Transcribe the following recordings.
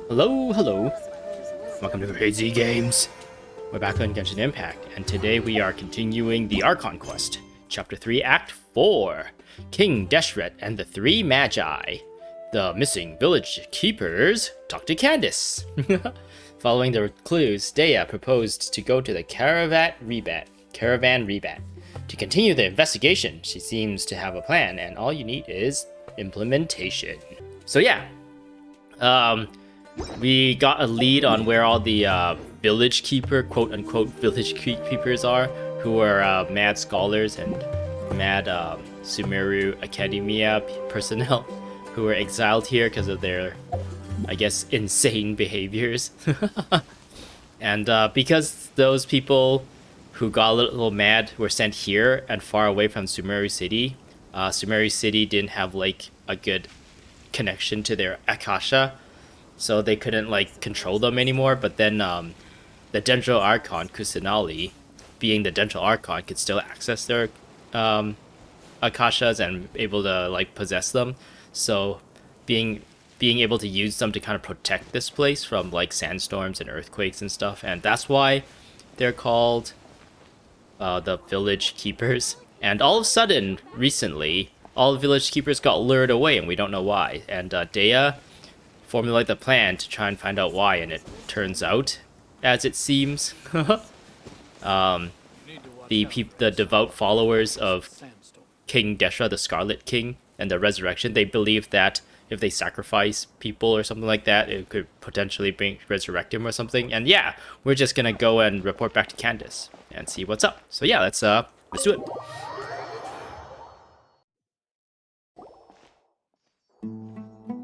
Hello, hello. Welcome to Crazy Games. We're back on Genshin Impact, and today we are continuing the Archon quest. Chapter 3, Act 4. King Deshret and the Three Magi. The missing village keepers talk to Candace. Following the clues, Dea proposed to go to the Caravan Rebat. To continue the investigation, she seems to have a plan, and all you need is implementation. So yeah, we got a lead on where all the village keeper, quote-unquote village keepers are, who are mad scholars and mad Sumeru Academia personnel who were exiled here because of their, I guess, insane behaviors. And because those people who got a little mad were sent here and far away from Sumeru City, Sumeru City didn't have like a good connection to their Akasha, so they couldn't like control them anymore. But then the Dendro Archon Kusanali, being the Dendro Archon, could still access their Akashas and able to like possess them. So being able to use them to kind of protect this place from like sandstorms and earthquakes and stuff, and that's why they're called the village keepers. And all of a sudden, recently, all the village keepers got lured away, and we don't know why. And Dea formulated the plan to try and find out why, and it turns out, as it seems, the devout followers of King Deshret, the Scarlet King, and the Resurrection, they believe that if they sacrifice people or something like that, it could potentially resurrect him or something. And yeah, we're just gonna go and report back to Candace and see what's up. So yeah, let's do it.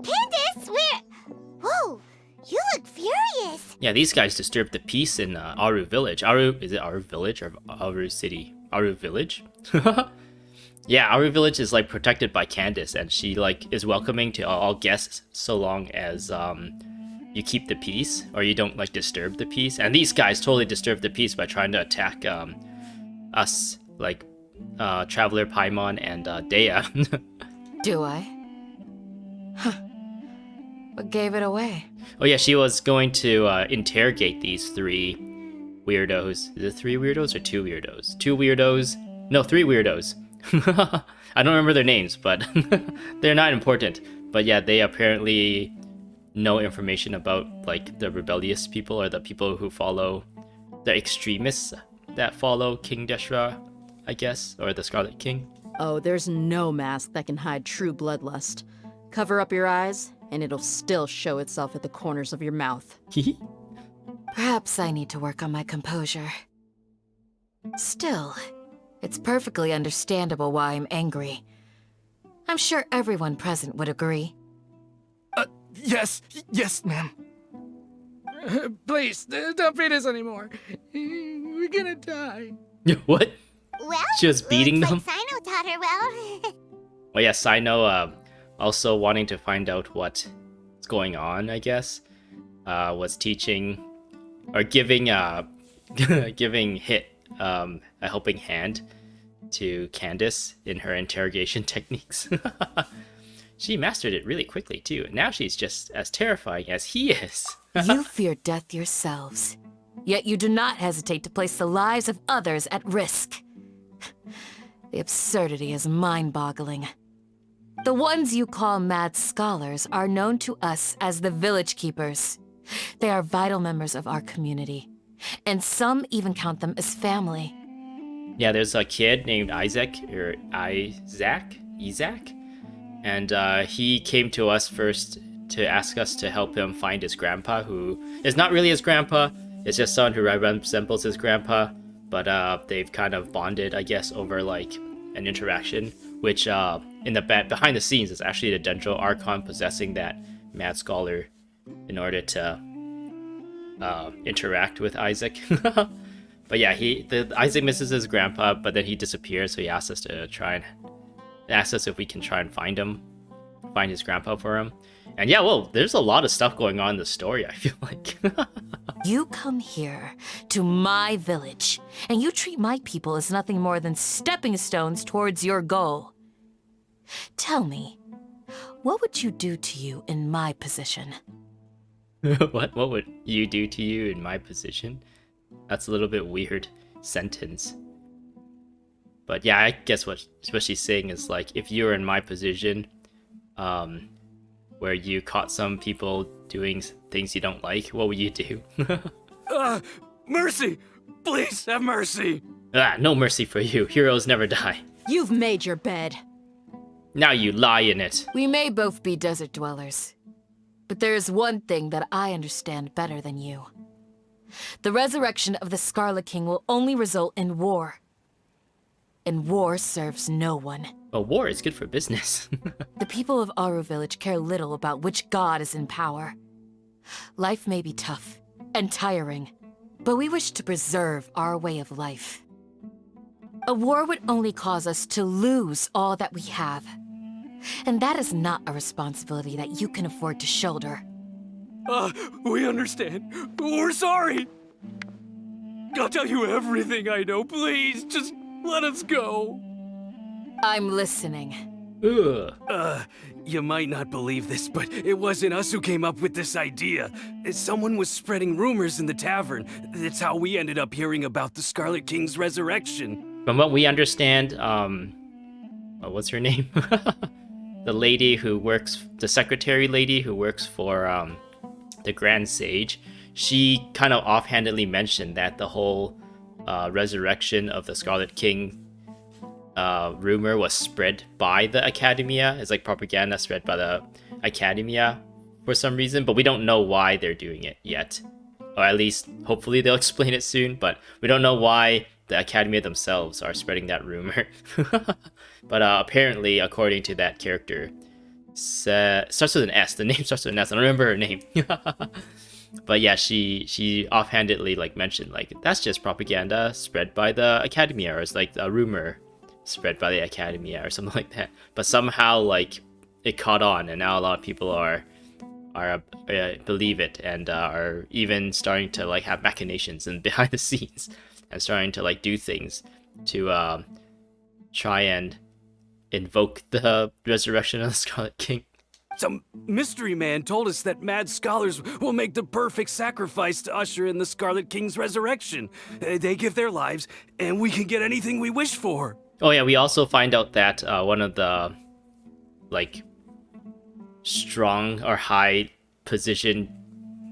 Candace, where? Whoa, you look furious. Yeah, these guys disturbed the peace in Aru Village. Is it Aru Village or Aru City? Aru Village? Yeah, Aru Village is like protected by Candace, and she like is welcoming to all guests so long as you keep the peace or you don't like disturb the peace. And these guys totally disturb the peace by trying to attack us, like Traveler Paimon and Dea. Do I? Huh. What gave it away? Oh yeah, she was going to interrogate these three weirdos. Is it three weirdos or two weirdos? Two weirdos. No, three weirdos. I don't remember their names, but they're not important. But yeah, they apparently know information about like the rebellious people, or the people who follow the extremists that follow King Deshret, I guess, or the Scarlet King. Oh, there's no mask that can hide true bloodlust. Cover up your eyes, and it'll still show itself at the corners of your mouth. Perhaps I need to work on my composure. Still, it's perfectly understandable why I'm angry. I'm sure everyone present would agree. Yes, ma'am. Please, don't beat us anymore. We're gonna die. What? Well, She was beating looks them? like Sino taught her well. Oh yeah, Sino also wanting to find out what's going on, I guess. Was teaching or giving giving Hit a helping hand to Candace in her interrogation techniques. She mastered it really quickly too. Now she's just as terrifying as he is. You fear death yourselves, yet you do not hesitate to place the lives of others at risk. The absurdity is mind-boggling. The ones you call mad scholars are known to us as the village keepers. They are vital members of our community, and some even count them as family. Yeah, there's a kid named Isaac, and he came to us first to ask us to help him find his grandpa, who is not really his grandpa. It's just someone who resembles his grandpa, but they've kind of bonded, I guess, over like an interaction, which in the behind the scenes is actually the Dendro Archon possessing that mad scholar in order to interact with Isaac. But yeah, Isaac misses his grandpa, but then he disappears, so he asked us if we can try and find his grandpa for him. And yeah, well, there's a lot of stuff going on in the story, I feel like. You come here to my village, and you treat my people as nothing more than stepping stones towards your goal. Tell me, what would you do to you in my position? What would you do to you in my position? That's a little bit weird sentence. But yeah, I guess what she's saying is like, if you were in my position, where you caught some people doing things you don't like, what would you do? Mercy! Please have mercy! No mercy for you. Heroes never die. You've made your bed. Now you lie in it. We may both be desert dwellers, but there is one thing that I understand better than you. The resurrection of the Scarlet King will only result in war. And war serves no one. Well, war is good for business. The people of Aru Village care little about which god is in power. Life may be tough and tiring, but we wish to preserve our way of life. A war would only cause us to lose all that we have. And that is not a responsibility that you can afford to shoulder. We understand. We're sorry. I'll tell you everything I know. Please, just let us go. I'm listening. Ugh. You might not believe this, but it wasn't us who came up with this idea. Someone was spreading rumors in the tavern. That's how we ended up hearing about the Scarlet King's resurrection. From what we understand, what's her name? The lady who works, the secretary lady who works for the Grand Sage, she kind of offhandedly mentioned that the whole resurrection of the Scarlet King rumor was spread by the Academia. It's like propaganda spread by the Academia for some reason, but we don't know why they're doing it yet. Or at least, hopefully they'll explain it soon, but we don't know why the Academia themselves are spreading that rumor. But apparently, according to that character, starts with an S. The name starts with an S. I don't remember her name. But yeah, she offhandedly like mentioned like that's just propaganda spread by the Academia, or it's like a rumor spread by the Academia or something like that. But somehow like it caught on, and now a lot of people are believe it, and are even starting to like have machinations and behind the scenes, and starting to like do things to try and invoke the resurrection of the Scarlet King. Some mystery man told us that mad scholars will make the perfect sacrifice to usher in the Scarlet King's resurrection. They give their lives, and we can get anything we wish for. Oh yeah, we also find out that one of the like strong or high position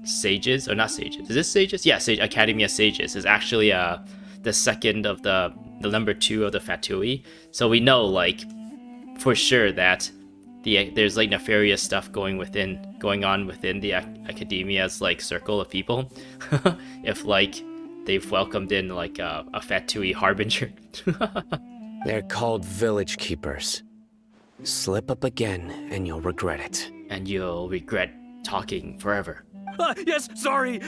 sages, or not sages, is this sages? Yeah, Academia sages is actually the second of the number 2 of the Fatui. So we know like for sure that there's like nefarious stuff going on within the Academia's like circle of people. If like they've welcomed in like a Fatui harbinger. They're called village keepers. Slip up again and you'll regret it. And you'll regret talking forever. Yes, sorry.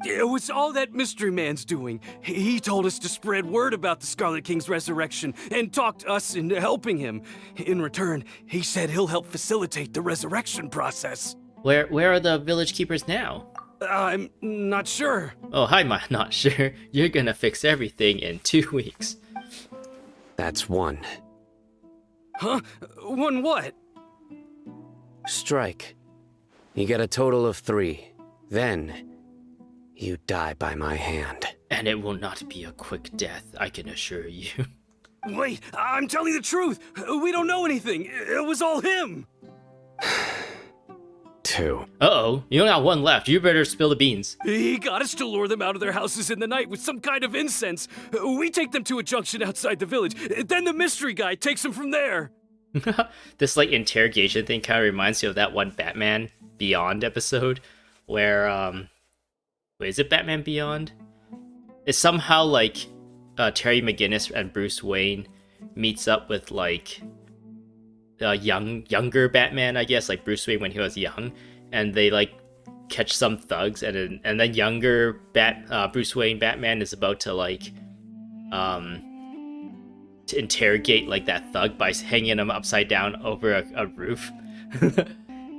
It was all that mystery man's doing. He told us to spread word about the Scarlet King's resurrection and talked us into helping him. In return, he said he'll help facilitate the resurrection process. Where are the village keepers now? I'm not sure. Oh, hi, not sure. You're gonna fix everything in 2 weeks. That's 1. Huh? 1 what? Strike. You get a total of 3. Then, you die by my hand. And it will not be a quick death, I can assure you. Wait, I'm telling the truth. We don't know anything. It was all him. 2. Uh-oh, you only got 1 left. You better spill the beans. He got us to lure them out of their houses in the night with some kind of incense. We take them to a junction outside the village. Then the mystery guy takes them from there. This like interrogation thing kind of reminds me of that one Batman Beyond episode where wait, is it Batman Beyond? It's somehow like Terry McGinnis and Bruce Wayne meets up with like younger Batman, I guess, like Bruce Wayne when he was young, and they like catch some thugs, and then younger Bruce Wayne Batman is about to like to interrogate like that thug by hanging him upside down over a roof,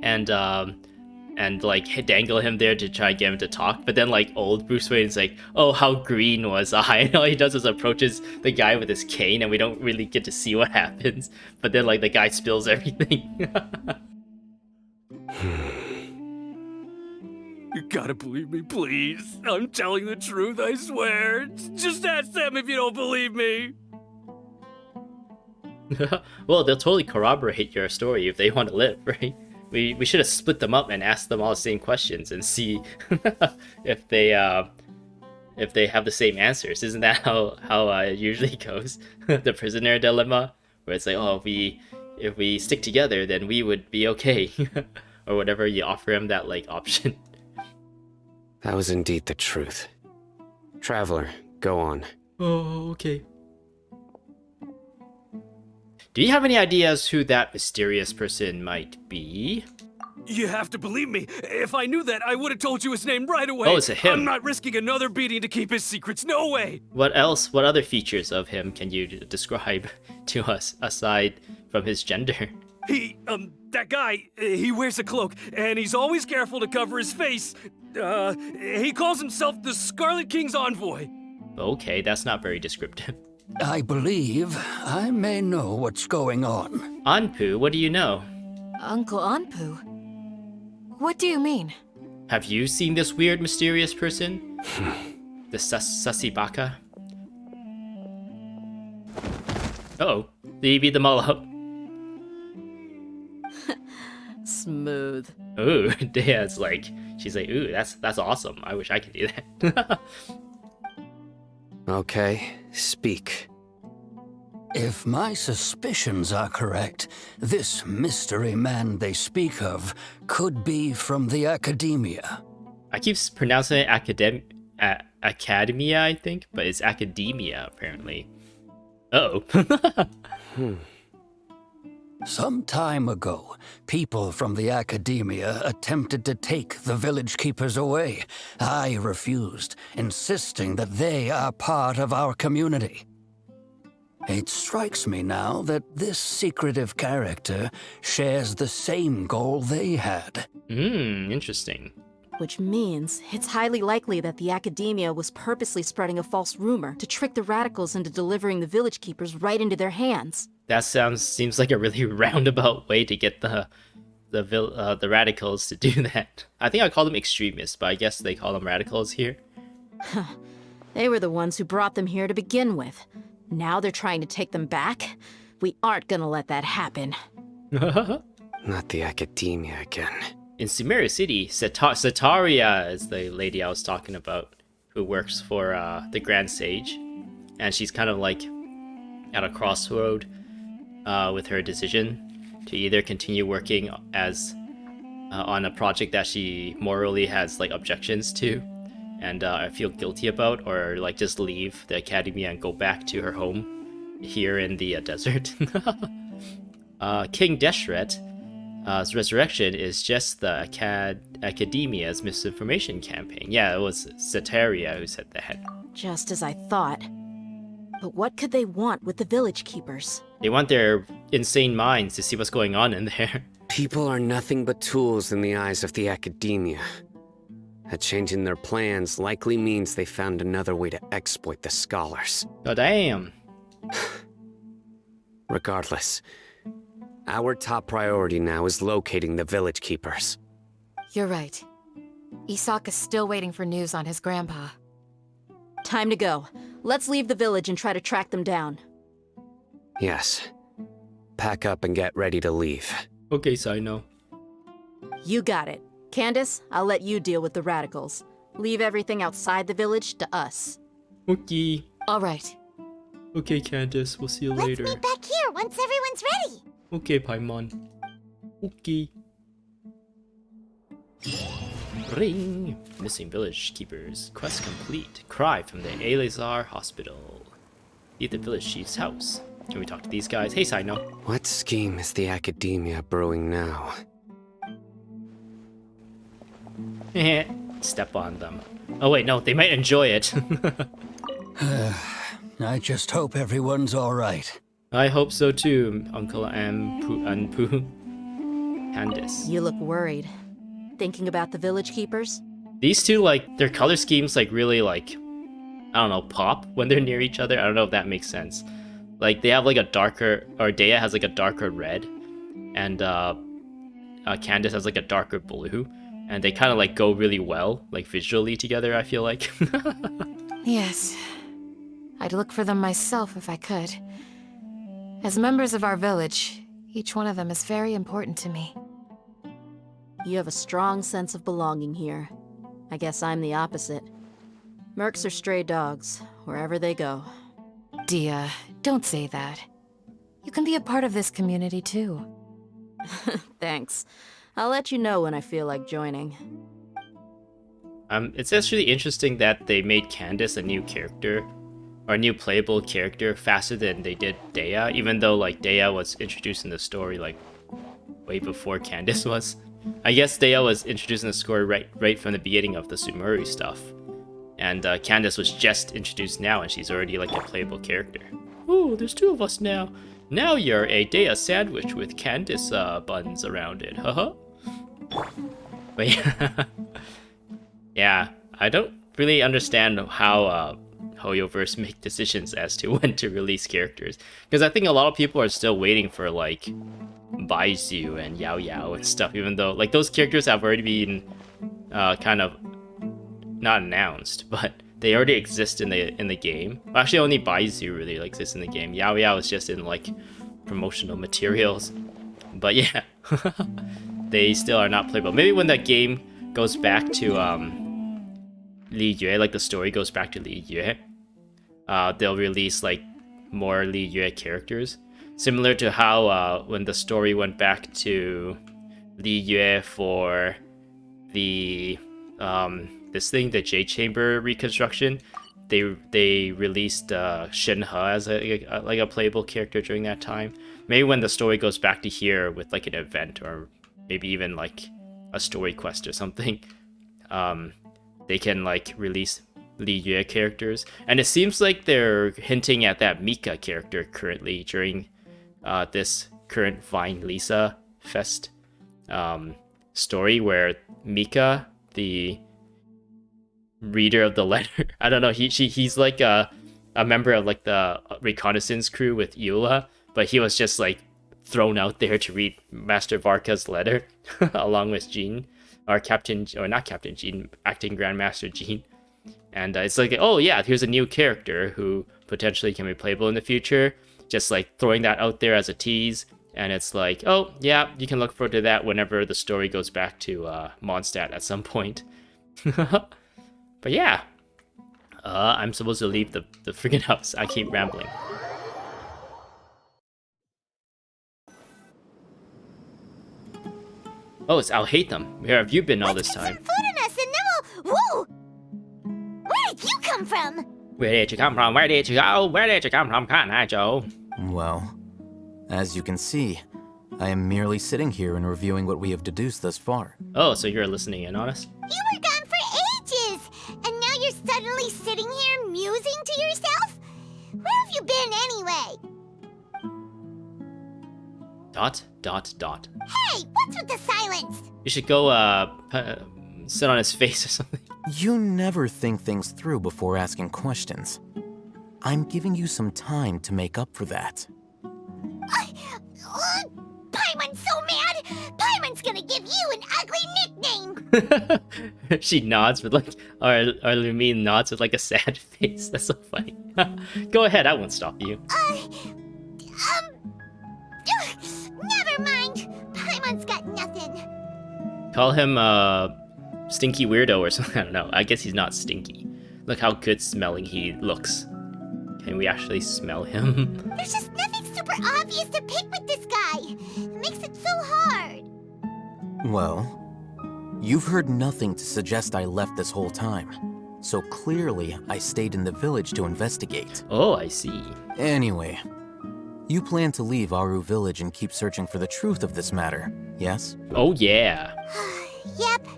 and like dangle him there to try and get him to talk. But then like old Bruce Wayne's like, oh, how green was I? And all he does is approaches the guy with his cane, and we don't really get to see what happens. But then like the guy spills everything. You gotta believe me, please. I'm telling the truth, I swear. Just ask them if you don't believe me. Well, they'll totally corroborate your story if they want to live, right? We should have split them up and asked them all the same questions and see if they have the same answers. Isn't that how it usually goes? The prisoner dilemma, where it's like, oh, if we stick together, then we would be okay, or whatever. You offer him that like option. That was indeed the truth. Traveler, go on. Oh, okay. Do you have any ideas who that mysterious person might be? You have to believe me. If I knew that, I would have told you his name right away. Oh, it's a him. I'm not risking another beating to keep his secrets. No way. What else? What other features of him can you describe to us aside from his gender? That guy, he wears a cloak, and he's always careful to cover his face. He calls himself the Scarlet King's envoy. Okay, that's not very descriptive. I believe I may know what's going on. Anpu, what do you know? Uncle Anpu? What do you mean? Have you seen this weird, mysterious person? The Sasibaka? Uh-oh. Did he beat them all up? Smooth. Ooh, Dea's like, she's like, ooh, that's awesome. I wish I could do that. Okay, speak. If my suspicions are correct, this mystery man they speak of could be from the academia. I keep pronouncing it academia, I think, but it's academia, apparently. Uh-oh. Some time ago, people from the academia attempted to take the village keepers away. I refused, insisting that they are part of our community. It strikes me now that this secretive character shares the same goal they had. Interesting. Which means it's highly likely that the academia was purposely spreading a false rumor to trick the radicals into delivering the village keepers right into their hands. That seems like a really roundabout way to get the radicals to do that. I think I call them extremists, but I guess they call them radicals here. They were the ones who brought them here to begin with. Now they're trying to take them back? We aren't gonna let that happen. Not the academia again. In Sumeria City, Setaria is the lady I was talking about, who works for the Grand Sage, and she's kind of like at a crossroad with her decision to either continue working as on a project that she morally has like objections to and I feel guilty about, or like just leave the academy and go back to her home here in the desert. King Deshret resurrection is just the academia's misinformation campaign. Yeah, it was Setaria who said that. Just as I thought. But what could they want with the village keepers? They want their insane minds to see what's going on in there. People are nothing but tools in the eyes of the academia. A change in their plans likely means they found another way to exploit the scholars. Oh, damn. Regardless, our top priority now is locating the village keepers. You're right. Isak is still waiting for news on his grandpa. Time to go. Let's leave the village and try to track them down. Yes. Pack up and get ready to leave. Okay, so I know. You got it. Candace, I'll let you deal with the radicals. Leave everything outside the village to us. Okay. All right. Okay, Candace, we'll see you Let's later. meet back here once everyone's ready. Okay, Paimon. Okay. Ring! Missing village keepers. Quest complete. Cry from the Eleazar hospital. Leave the village chief's house. Can we talk to these guys? Hey, Sino. What scheme is the academia brewing now? Step on them. Oh wait, no, they might enjoy it. I just hope everyone's all right. I hope so too, Uncle Anpu. Candace. You look worried. Thinking about the village keepers? These two, like, their color schemes, like, really, like, I don't know, pop when they're near each other. I don't know if that makes sense. Like, they have, like, a darker, or Dea has, like, a darker red, and, Candace has, like, a darker blue. and they kind of like go really well, like visually together, I feel like. Yes. I'd look for them myself if I could. As members of our village, each one of them is very important to me. You have a strong sense of belonging here. I guess I'm the opposite. Mercs are stray dogs, wherever they go. Dia, don't say that. You can be a part of this community too. Thanks. I'll let you know when I feel like joining. It's actually interesting that they made Candace a new character, or a new playable character, faster than they did Dea, even though like Dea was introduced in the story like way before Candace was. I guess Dea was introduced in the story right from the beginning of the Sumuru stuff, and Candace was just introduced now, and she's already like a playable character. Oh, there's 2 of us now. Now you're a Dea sandwich with Candace buns around it, haha. But yeah. Yeah, I don't really understand how Hoyoverse make decisions as to when to release characters, because I think a lot of people are still waiting for like Baizu and Yao Yao and stuff, even though like those characters have already been kind of not announced, but they already exist in the game. Well, actually, only Baizu really exists in the game. Yao Yao is just in like promotional materials, but yeah, they still are not playable. Maybe when that game goes back to Li Yue, like the story goes back to Li Yue, they'll release like more Li Yue characters, similar to how when the story went back to Li Yue for the this thing, the Jade Chamber reconstruction, they released Shenhe as a playable character during that time. Maybe when the story goes back to here with like an event, or maybe even like a story quest or something, they can like release Li Yue characters. And it seems like they're hinting at that Mika character currently during this current Vine Lisa Fest story, where Mika, the reader of the letter, I don't know, he's like a member of like the reconnaissance crew with Eula, but he was just like thrown out there to read Master Varka's letter along with Jean, or not Captain Jean, acting Grandmaster Jean. And it's like, oh yeah, here's a new character who potentially can be playable in the future, just like throwing that out there as a tease. And it's like, oh yeah, you can look forward to that whenever the story goes back to Mondstadt at some point. But yeah, I'm supposed to leave the freaking house. I keep rambling. Oh, it's Alhaithem. Where have you been all this time? Put some food in us and then we'll... Whoa! Where did you come from? Where did you come from? Where did you go? Where did you come from, Cotton Eye Joe? Well, as you can see, I am merely sitting here and reviewing what we have deduced thus far. Oh, so you're listening in on us? You were gone for ages, and now you're suddenly sitting here musing to yourself? Where have you been anyway? ... Hey, what's with the silence? You should go sit on his face or something. You never think things through before asking questions. I'm giving you some time to make up for that. Paimon's so mad! Paimon's gonna give you an ugly nickname! She nods with like, or Lumine nods with like a sad face. That's so funny. Go ahead, I won't stop you. Never mind. Paimon's got nothing. Call him stinky weirdo or something. I don't know. I guess he's not stinky. Look how good smelling he looks. Can we actually smell him? There's just nothing super obvious to pick with this guy. It makes it so hard. Well, you've heard nothing to suggest I left this whole time. So clearly, I stayed in the village to investigate. Oh, I see. Anyway, you plan to leave Aru village and keep searching for the truth of this matter, yes? Oh, yeah. Yep.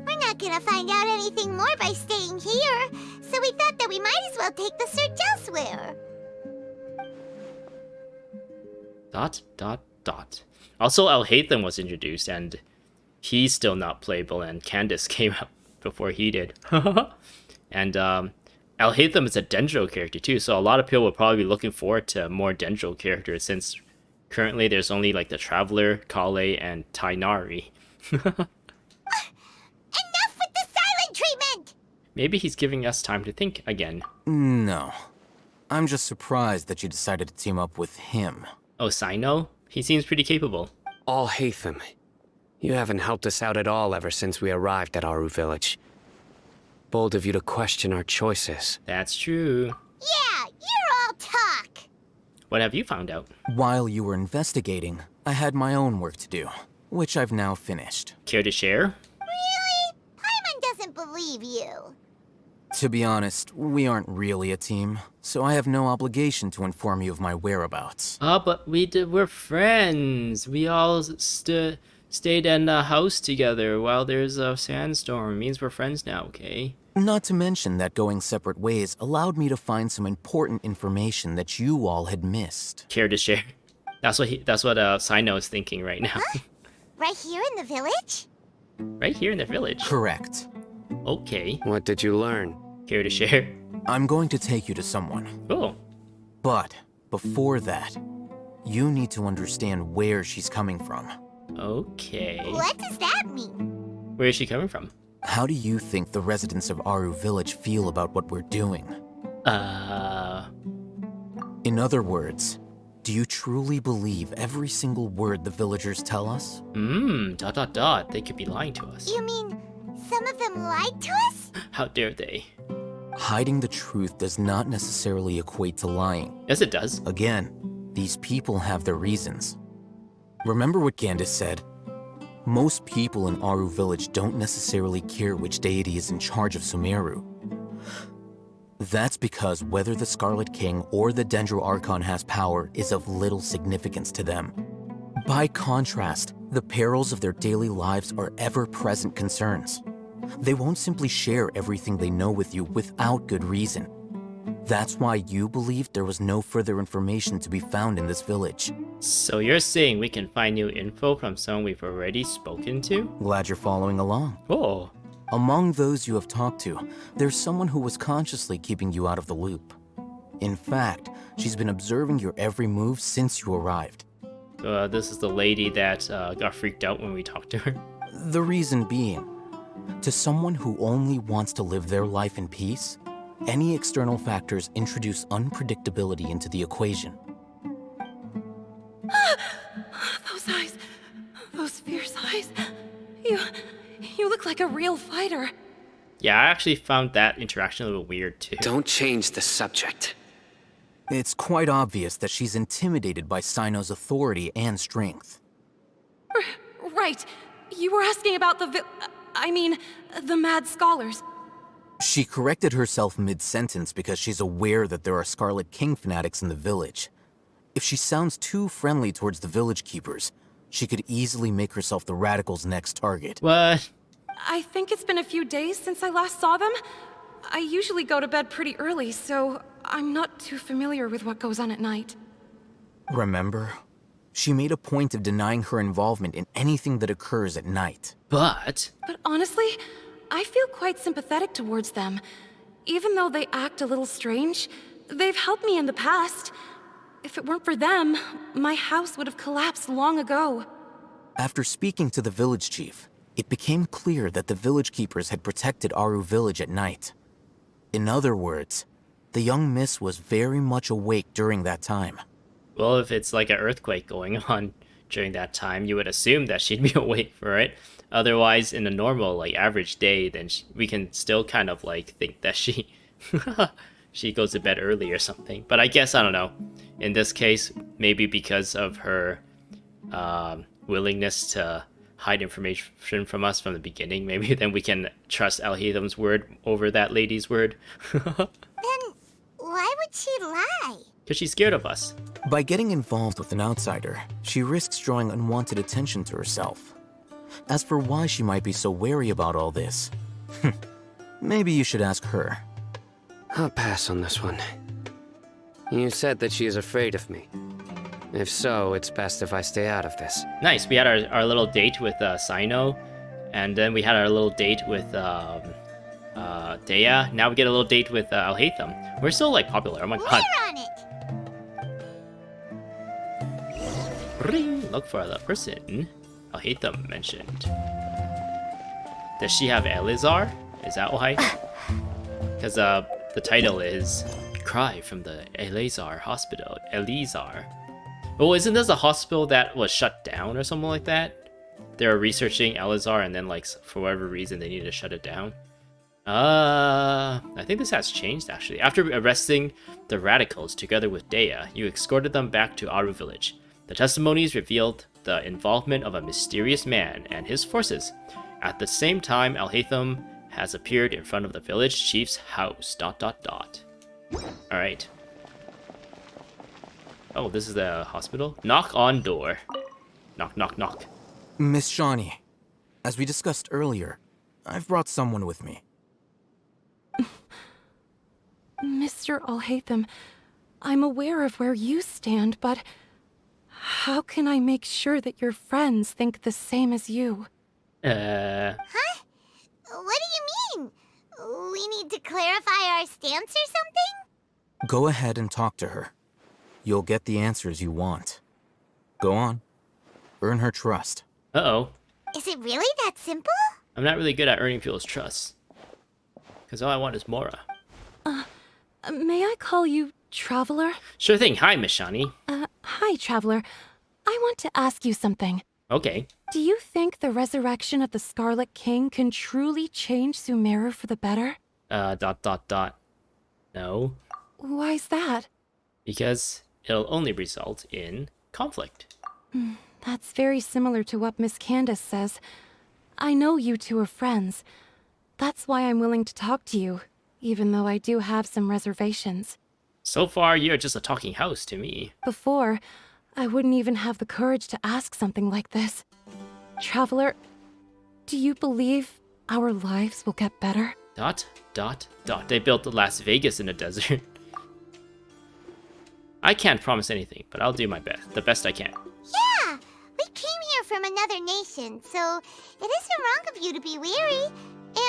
We're not gonna find out anything more by staying here, so we thought that we might as well take the search elsewhere. ... Also, Alhaithem was introduced, and he's still not playable, and Candace came out before he did. And Alhaithem is a Dendro character too, so a lot of people will probably be looking forward to more Dendro characters, since currently there's only like the Traveler, Kale, and Tainari. Maybe he's giving us time to think again. No. I'm just surprised that you decided to team up with him. Oh, Sino? He seems pretty capable. Alhaithem, you haven't helped us out at all ever since we arrived at Aru Village. Bold of you to question our choices. That's true. Yeah, you're all talk. What have you found out? While you were investigating, I had my own work to do, which I've now finished. Care to share? Really? Paimon doesn't believe you. To be honest, we aren't really a team, so I have no obligation to inform you of my whereabouts. But we're friends. We all stayed in a house together while there's a sandstorm. It means we're friends now, okay? Not to mention that going separate ways allowed me to find some important information that you all had missed. Care to share? That's what Sino is thinking right now. Right here in the village? Right here in the village. Correct. Okay. What did you learn? Care to share? I'm going to take you to someone. Cool. But before that, you need to understand where she's coming from. Okay. What does that mean? Where is she coming from? How do you think the residents of Aru Village feel about what we're doing? In other words, do you truly believe every single word the villagers tell us? They could be lying to us. You mean some of them lied to us? How dare they? Hiding the truth does not necessarily equate to lying. Yes, it does. Again, these people have their reasons. Remember what Gandis said? Most people in Aru Village don't necessarily care which deity is in charge of Sumeru. That's because whether the Scarlet King or the Dendro Archon has power is of little significance to them. By contrast, the perils of their daily lives are ever-present concerns. They won't simply share everything they know with you without good reason. That's why you believed there was no further information to be found in this village. So you're saying we can find new info from someone we've already spoken to? Glad you're following along. Oh. Among those you have talked to, there's someone who was consciously keeping you out of the loop. In fact, she's been observing your every move since you arrived. This is the lady that got freaked out when we talked to her. The reason being, to someone who only wants to live their life in peace, any external factors introduce unpredictability into the equation. Those eyes. Those fierce eyes. You look like a real fighter. Yeah, I actually found that interaction a little weird too. Don't change the subject. It's quite obvious that she's intimidated by Sino's authority and strength. Right. You were asking about the mad scholars. She corrected herself mid-sentence because she's aware that there are Scarlet King fanatics in the village. If she sounds too friendly towards the village keepers, she could easily make herself the Radicals' next target. What? I think it's been a few days since I last saw them. I usually go to bed pretty early, so I'm not too familiar with what goes on at night. Remember? She made a point of denying her involvement in anything that occurs at night. But honestly, I feel quite sympathetic towards them. Even though they act a little strange, they've helped me in the past. If it weren't for them, my house would have collapsed long ago. After speaking to the village chief, it became clear that the village keepers had protected Aru Village at night. In other words, the young miss was very much awake during that time. Well, if it's like an earthquake going on during that time, you would assume that she'd be awake for it. Otherwise, in a normal, like, average day, then we can still kind of, like, think that she she goes to bed early or something. But I guess, I don't know. In this case, maybe because of her willingness to hide information from us from the beginning, maybe then we can trust Alhaithem's word over that lady's word. Then why would she lie? Because she's scared of us. By getting involved with an outsider, she risks drawing unwanted attention to herself. As for why she might be so wary about all this, maybe you should ask her. I'll pass on this one. You said that she is afraid of me. If so, it's best if I stay out of this. Nice. We had our little date with Sino, and then we had our little date with Dea. Now we get a little date with Alhaithem. We're so, like, popular. Oh my god. We're on it. Ring. Look for the person Alhaithem mentioned. Does she have Eleazar? Is that why? Because the title is Cry from the Eleazar Hospital. Eleazar. Oh, isn't this a hospital that was shut down or something like that? They were researching Eleazar and then, like, for whatever reason, they needed to shut it down. I think this has changed, actually. After arresting the radicals together with Dea, you escorted them back to Aru village. The testimonies revealed the involvement of a mysterious man and his forces. At the same time, Alhaithem has appeared in front of the village chief's house. ... Alright. Oh, this is the hospital? Knock on door. Knock, knock, knock. Miss Shawnee, as we discussed earlier, I've brought someone with me. Mr. Alhaithem, I'm aware of where you stand, but how can I make sure that your friends think the same as you? Huh? What do you mean? We need to clarify our stance or something? Go ahead and talk to her. You'll get the answers you want. Go on. Earn her trust. Uh-oh. Is it really that simple? I'm not really good at earning people's trust. Because all I want is Mora. May I call you Traveler? Sure thing. Hi, Miss Shawnee. Hi, Traveler. I want to ask you something. Okay. Do you think the resurrection of the Scarlet King can truly change Sumeru for the better? No. Why's that? Because it'll only result in conflict. That's very similar to what Miss Candace says. I know you two are friends. That's why I'm willing to talk to you, even though I do have some reservations. So far, you're just a talking house to me. Before, I wouldn't even have the courage to ask something like this. Traveler, do you believe our lives will get better? ... They built Las Vegas in a desert. I can't promise anything, but I'll do my best. The best I can. Yeah! We came here from another nation, so it isn't wrong of you to be weary.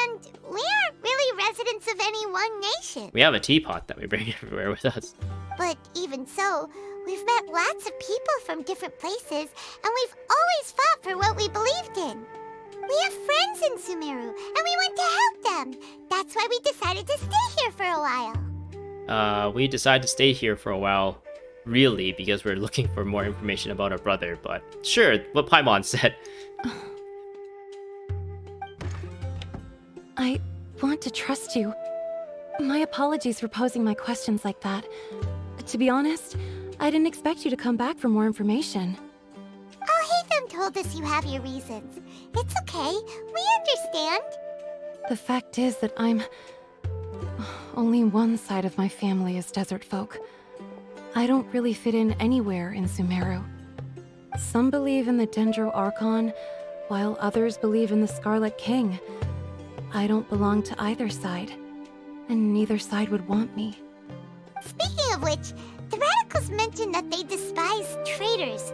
And we aren't really residents of any one nation. We have a teapot that we bring everywhere with us. But even so, we've met lots of people from different places, and we've always fought for what we believed in. We have friends in Sumeru, and we want to help them. That's why we decided to stay here for a while. We decided to stay here for a while, really, because we're looking for more information about our brother, but sure, what Paimon said. I want to trust you. My apologies for posing my questions like that. To be honest, I didn't expect you to come back for more information. Alhaithem told us you have your reasons. It's okay, we understand. The fact is that only one side of my family is desert folk. I don't really fit in anywhere in Sumeru. Some believe in the Dendro Archon, while others believe in the Scarlet King. I don't belong to either side, and neither side would want me. Speaking of which, the radicals mentioned that they despise traitors.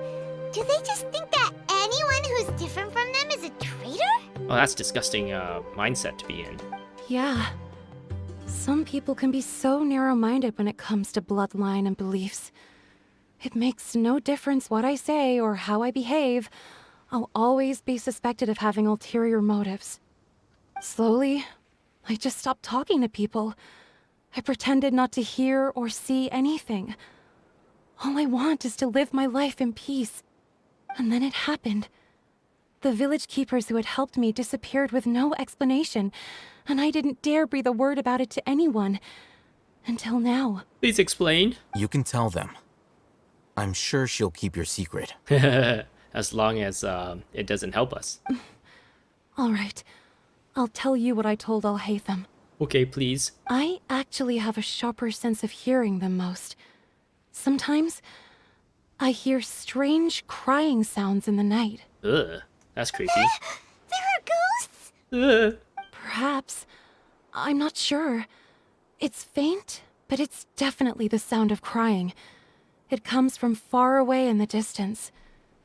Do they just think that anyone who's different from them is a traitor? Well, that's disgusting mindset to be in. Yeah. Some people can be so narrow-minded when it comes to bloodline and beliefs. It makes no difference what I say or how I behave. I'll always be suspected of having ulterior motives. Slowly, I just stopped talking to people. I pretended not to hear or see anything. All I want is to live my life in peace. And then it happened. The village keepers who had helped me disappeared with no explanation, and I didn't dare breathe a word about it to anyone. Until now. Please explain. You can tell them. I'm sure she'll keep your secret. As long as it doesn't help us. All right. I'll tell you what I told Alhaithem. Okay, please. I actually have a sharper sense of hearing than most. Sometimes, I hear strange crying sounds in the night. Ugh, that's creepy. There are ghosts? Ugh. Perhaps. I'm not sure. It's faint, but it's definitely the sound of crying. It comes from far away in the distance,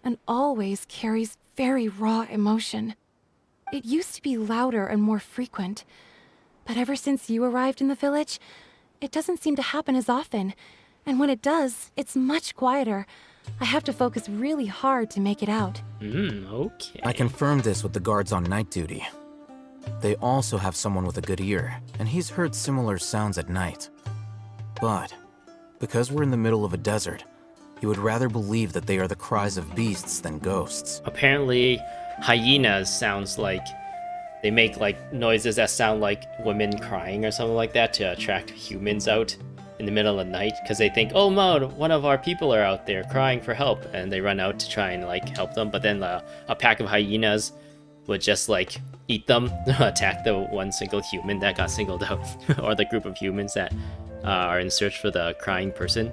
and always carries very raw emotion. It used to be louder and more frequent, but ever since you arrived in the village, it doesn't seem to happen as often, and when it does, it's much quieter. I have to focus really hard to make it out. Okay. I confirmed this with the guards on night duty. They also have someone with a good ear, and he's heard similar sounds at night. But, because we're in the middle of a desert, he would rather believe that they are the cries of beasts than ghosts. Apparently, hyenas sounds like they make like noises that sound like women crying or something like that to attract humans out in the middle of the night because they think, oh no, one of our people are out there crying for help, and they run out to try and like help them. But then a pack of hyenas would just like eat them, attack the one single human that got singled out, or the group of humans that are in search for the crying person.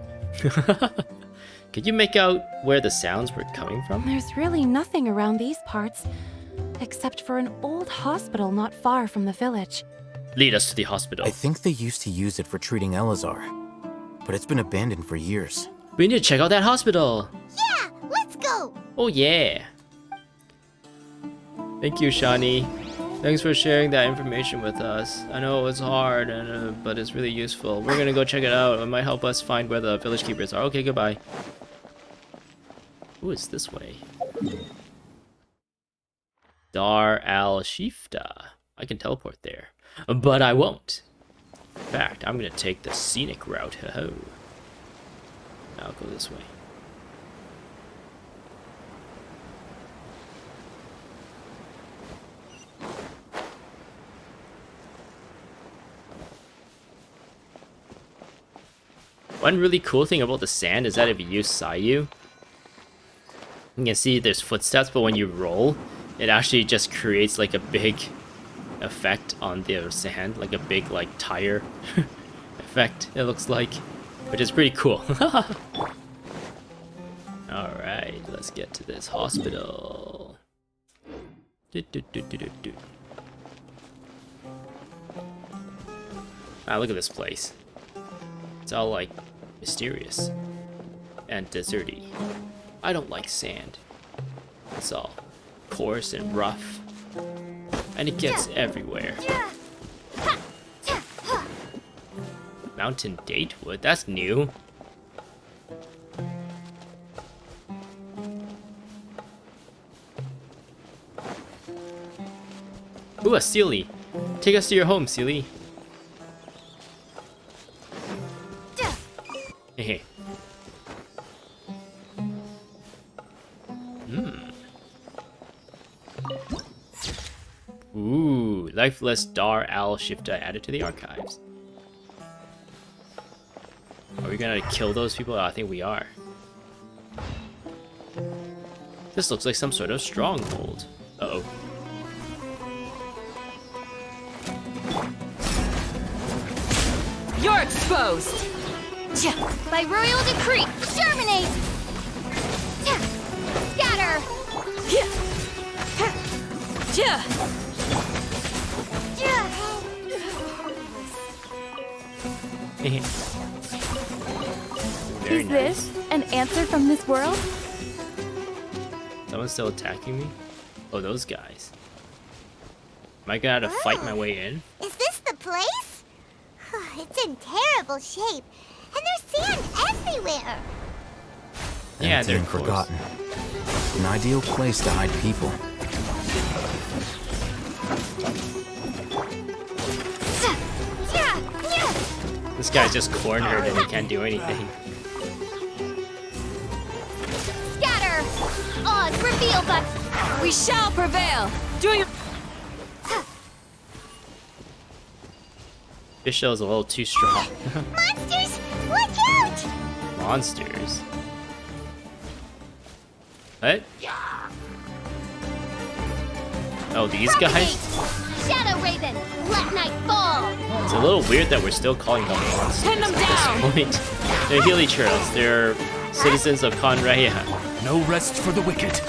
Could you make out where the sounds were coming from? There's really nothing around these parts, except for an old hospital not far from the village. Lead us to the hospital. I think they used to use it for treating Eleazar, but it's been abandoned for years. We need to check out that hospital. Yeah, let's go. Oh yeah. Thank you, Shani. Thanks for sharing that information with us. I know it was hard, but it's really useful. We're gonna go check it out. It might help us find where the village keepers are. Okay, goodbye. Ooh, it's this way. Dar al-Shifta. I can teleport there, but I won't. In fact, I'm gonna take the scenic route. Ho-ho. I'll go this way. One really cool thing about the sand is that if you use Sayu, you can see there's footsteps, but when you roll, it actually just creates like a big effect on the sand, like a big like tire effect, it looks like, which is pretty cool. Alright, let's get to this hospital. Ah, look at this place. It's all like mysterious and deserty. I don't like sand. It's all coarse and rough, and it gets everywhere. Mountain datewood, that's new. Ooh, a Sealy. Take us to your home, Sealy. Hey. Ooh, lifeless Dar al-Shifta added to the archives. Are we gonna kill those people? I think we are. This looks like some sort of stronghold. Uh-oh. You're exposed! By royal decree, germinate! Scatter! Very Is nice. this an answer from this world? Someone's still attacking me? Oh, those guys. Am I gonna have to fight my way in? Is this the place? It's in terrible shape, and there's sand everywhere. Yeah, Empty they're and close. forgotten. An ideal place to hide people. This guy's just cornered and he can't do anything. Scatter! Oz, reveal, but We shall prevail! Do your... Bishop's a little too strong. monsters, look out! Monsters? What? Oh, these guys? Shadow Raven, let night fall! It's a little weird that we're still calling them monsters Pin them at this point. They're Healy Churls. They're citizens of Conraya. No rest for the wicked.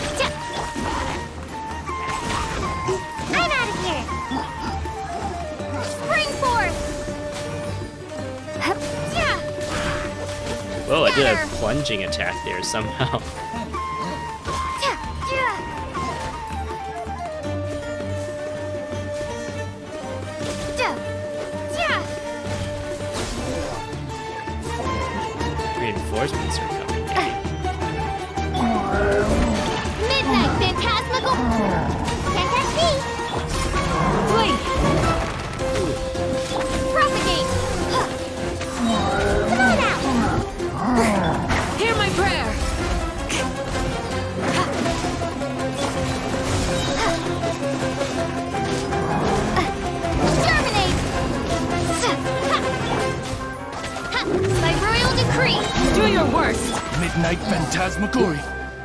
I'm out of here! Spring forth! Whoa, I did a plunging attack there somehow. Reinforcements are coming. Midnight Phantasmagoria! Can't catch me! Flee! course! Midnight Phantasmagoria.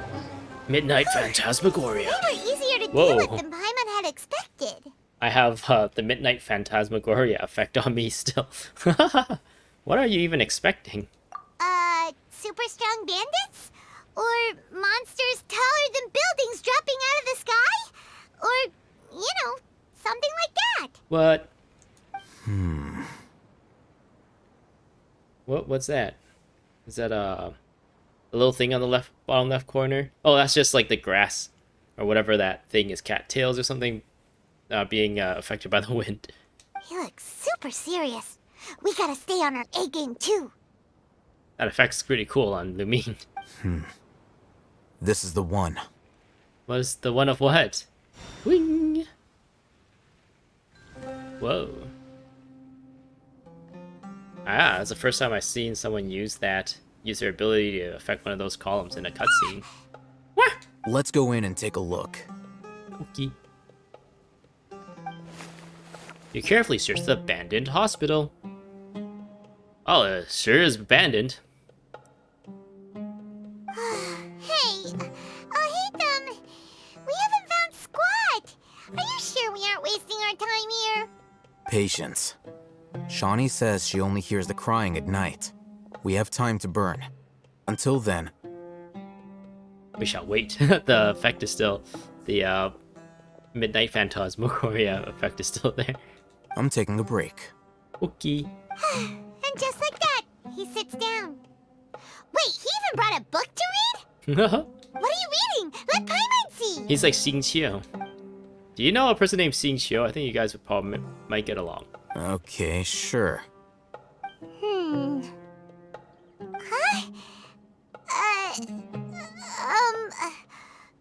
Midnight Phantasmagoria. They were easier to Whoa. deal with than Paimon had expected. I have the Midnight Phantasmagoria effect on me still. What are you even expecting? Super strong bandits? Or monsters taller than buildings dropping out of the sky? Or, something like that. What? What's that? Is that a little thing on the bottom left corner? Oh, that's just like the grass or whatever that thing is, cattails or something, being affected by the wind. He looks super serious. We gotta stay on our A game too. That effect's pretty cool on Lumine. This is the one. Was the one of what? Wing! Whoa. Ah, that's the first time I've seen someone use their ability to affect one of those columns in a cutscene. Let's go in and take a look. Okay. You carefully search the abandoned hospital. Oh, it sure is abandoned. Hey, Alhaithem, we haven't found squat. Are you sure we aren't wasting our time here? Patience. Shawnee says she only hears the crying at night. We have time to burn. Until then... We shall wait. The effect is still... The, Midnight Phantasmagoria effect is still there. I'm taking a break. Okay. And just like that, he sits down. Wait, he even brought a book to read? What are you reading? Let Paimon see. He's like Xing Qiu. Do you know a person named Xing Qiu? I think you guys would probably might get along. Okay, sure. Huh?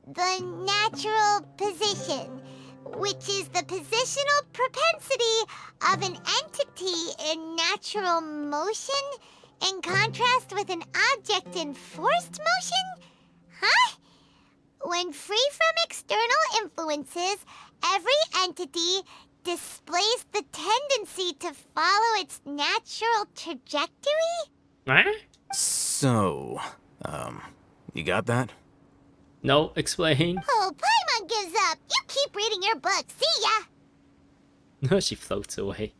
The natural position, which is the positional propensity of an entity in natural motion in contrast with an object in forced motion? Huh? When free from external influences, every entity displays the tendency to follow its natural trajectory? Huh? So, you got that? No, explain. Oh, Paimon gives up. You keep reading your book. See ya. She floats away.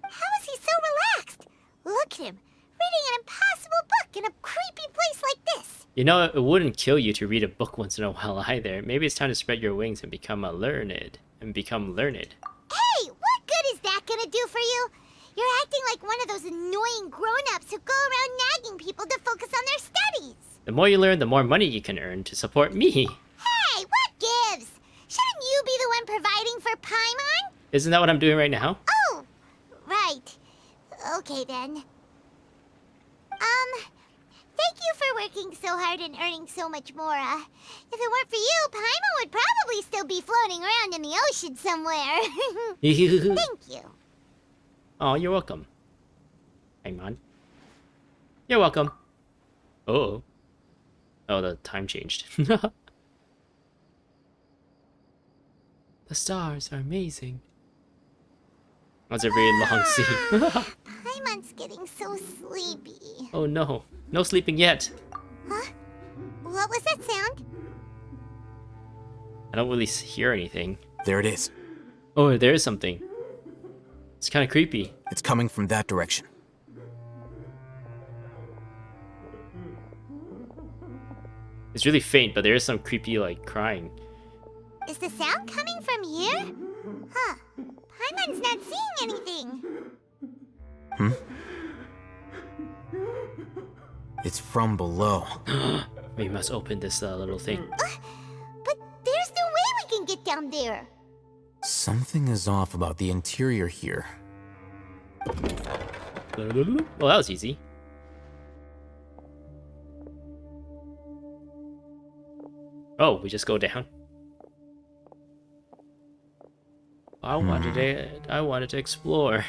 How is he so relaxed? Look at him, reading an impossible book in a creepy place like this. You know, it wouldn't kill you to read a book once in a while either. Maybe it's time to spread your wings and become learned. Hey, what good is that gonna do for you? You're acting like one of those annoying grown-ups who go around nagging people to focus on their studies. The more you learn, the more money you can earn to support me. Hey, what gives? Shouldn't you be the one providing for Paimon? Isn't that what I'm doing right now? Oh, right. Okay then. Thank you for working so hard and earning so much more. If it weren't for you, Paimon would probably still be floating around in the ocean somewhere. Thank you. Oh, you're welcome. Paimon. You're welcome. Oh. Oh, the time changed. The stars are amazing. That's a very long scene. Paimon's getting so sleepy. Oh no. No sleeping yet. Huh? What was that sound? I don't really hear anything. There it is. Oh, there is something. It's kind of creepy. It's coming from that direction. It's really faint, but there is some creepy, like, crying. Is the sound coming from here? Huh. Paimon's not seeing anything. It's from below. We must open this little thing. But there's no way we can get down there. Something is off about the interior here. Well, that was easy. Oh, we just go down. I wanted to explore.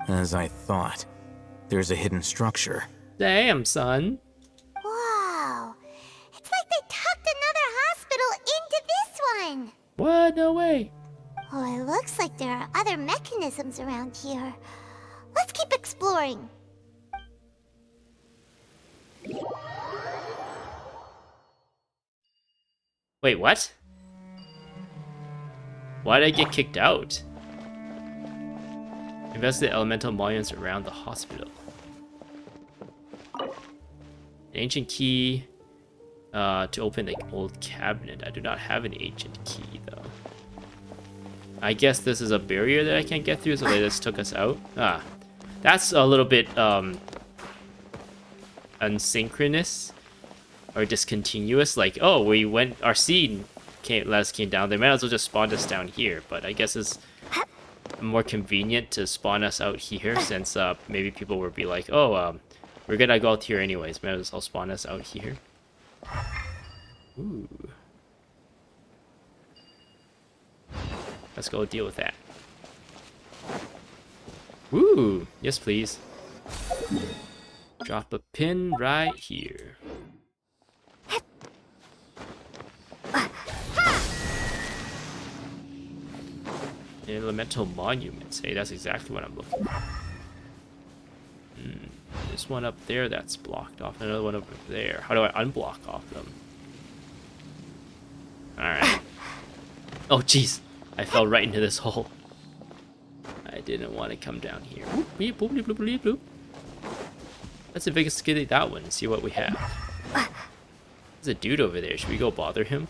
As I thought. There's a hidden structure. Damn, son. Wow. It's like they tucked another hospital into this one. What? No way. Oh, it looks like there are other mechanisms around here. Let's keep exploring. Wait, what? Why did I get kicked out? Investigate elemental monuments around the hospital. An ancient key to open the old cabinet. I do not have an ancient key, though. I guess this is a barrier that I can't get through, so they just took us out. Ah, that's a little bit unsynchronous or discontinuous. Like, oh, we went, our scene let us came down. They might as well just spawn us down here, but I guess it's more convenient to spawn us out here since maybe people would be like, oh, we're gonna go out here anyways. Might as well spawn us out here. Ooh. Let's go deal with that. Ooh, yes please. Drop a pin right here. Elemental monuments. Hey, that's exactly what I'm looking for. There's one up there that's blocked off. Another one over there. How do I unblock off them? Alright. Oh, jeez. I fell right into this hole. I didn't want to come down here. Let's investigate that one and see what we have. There's a dude over there. Should we go bother him?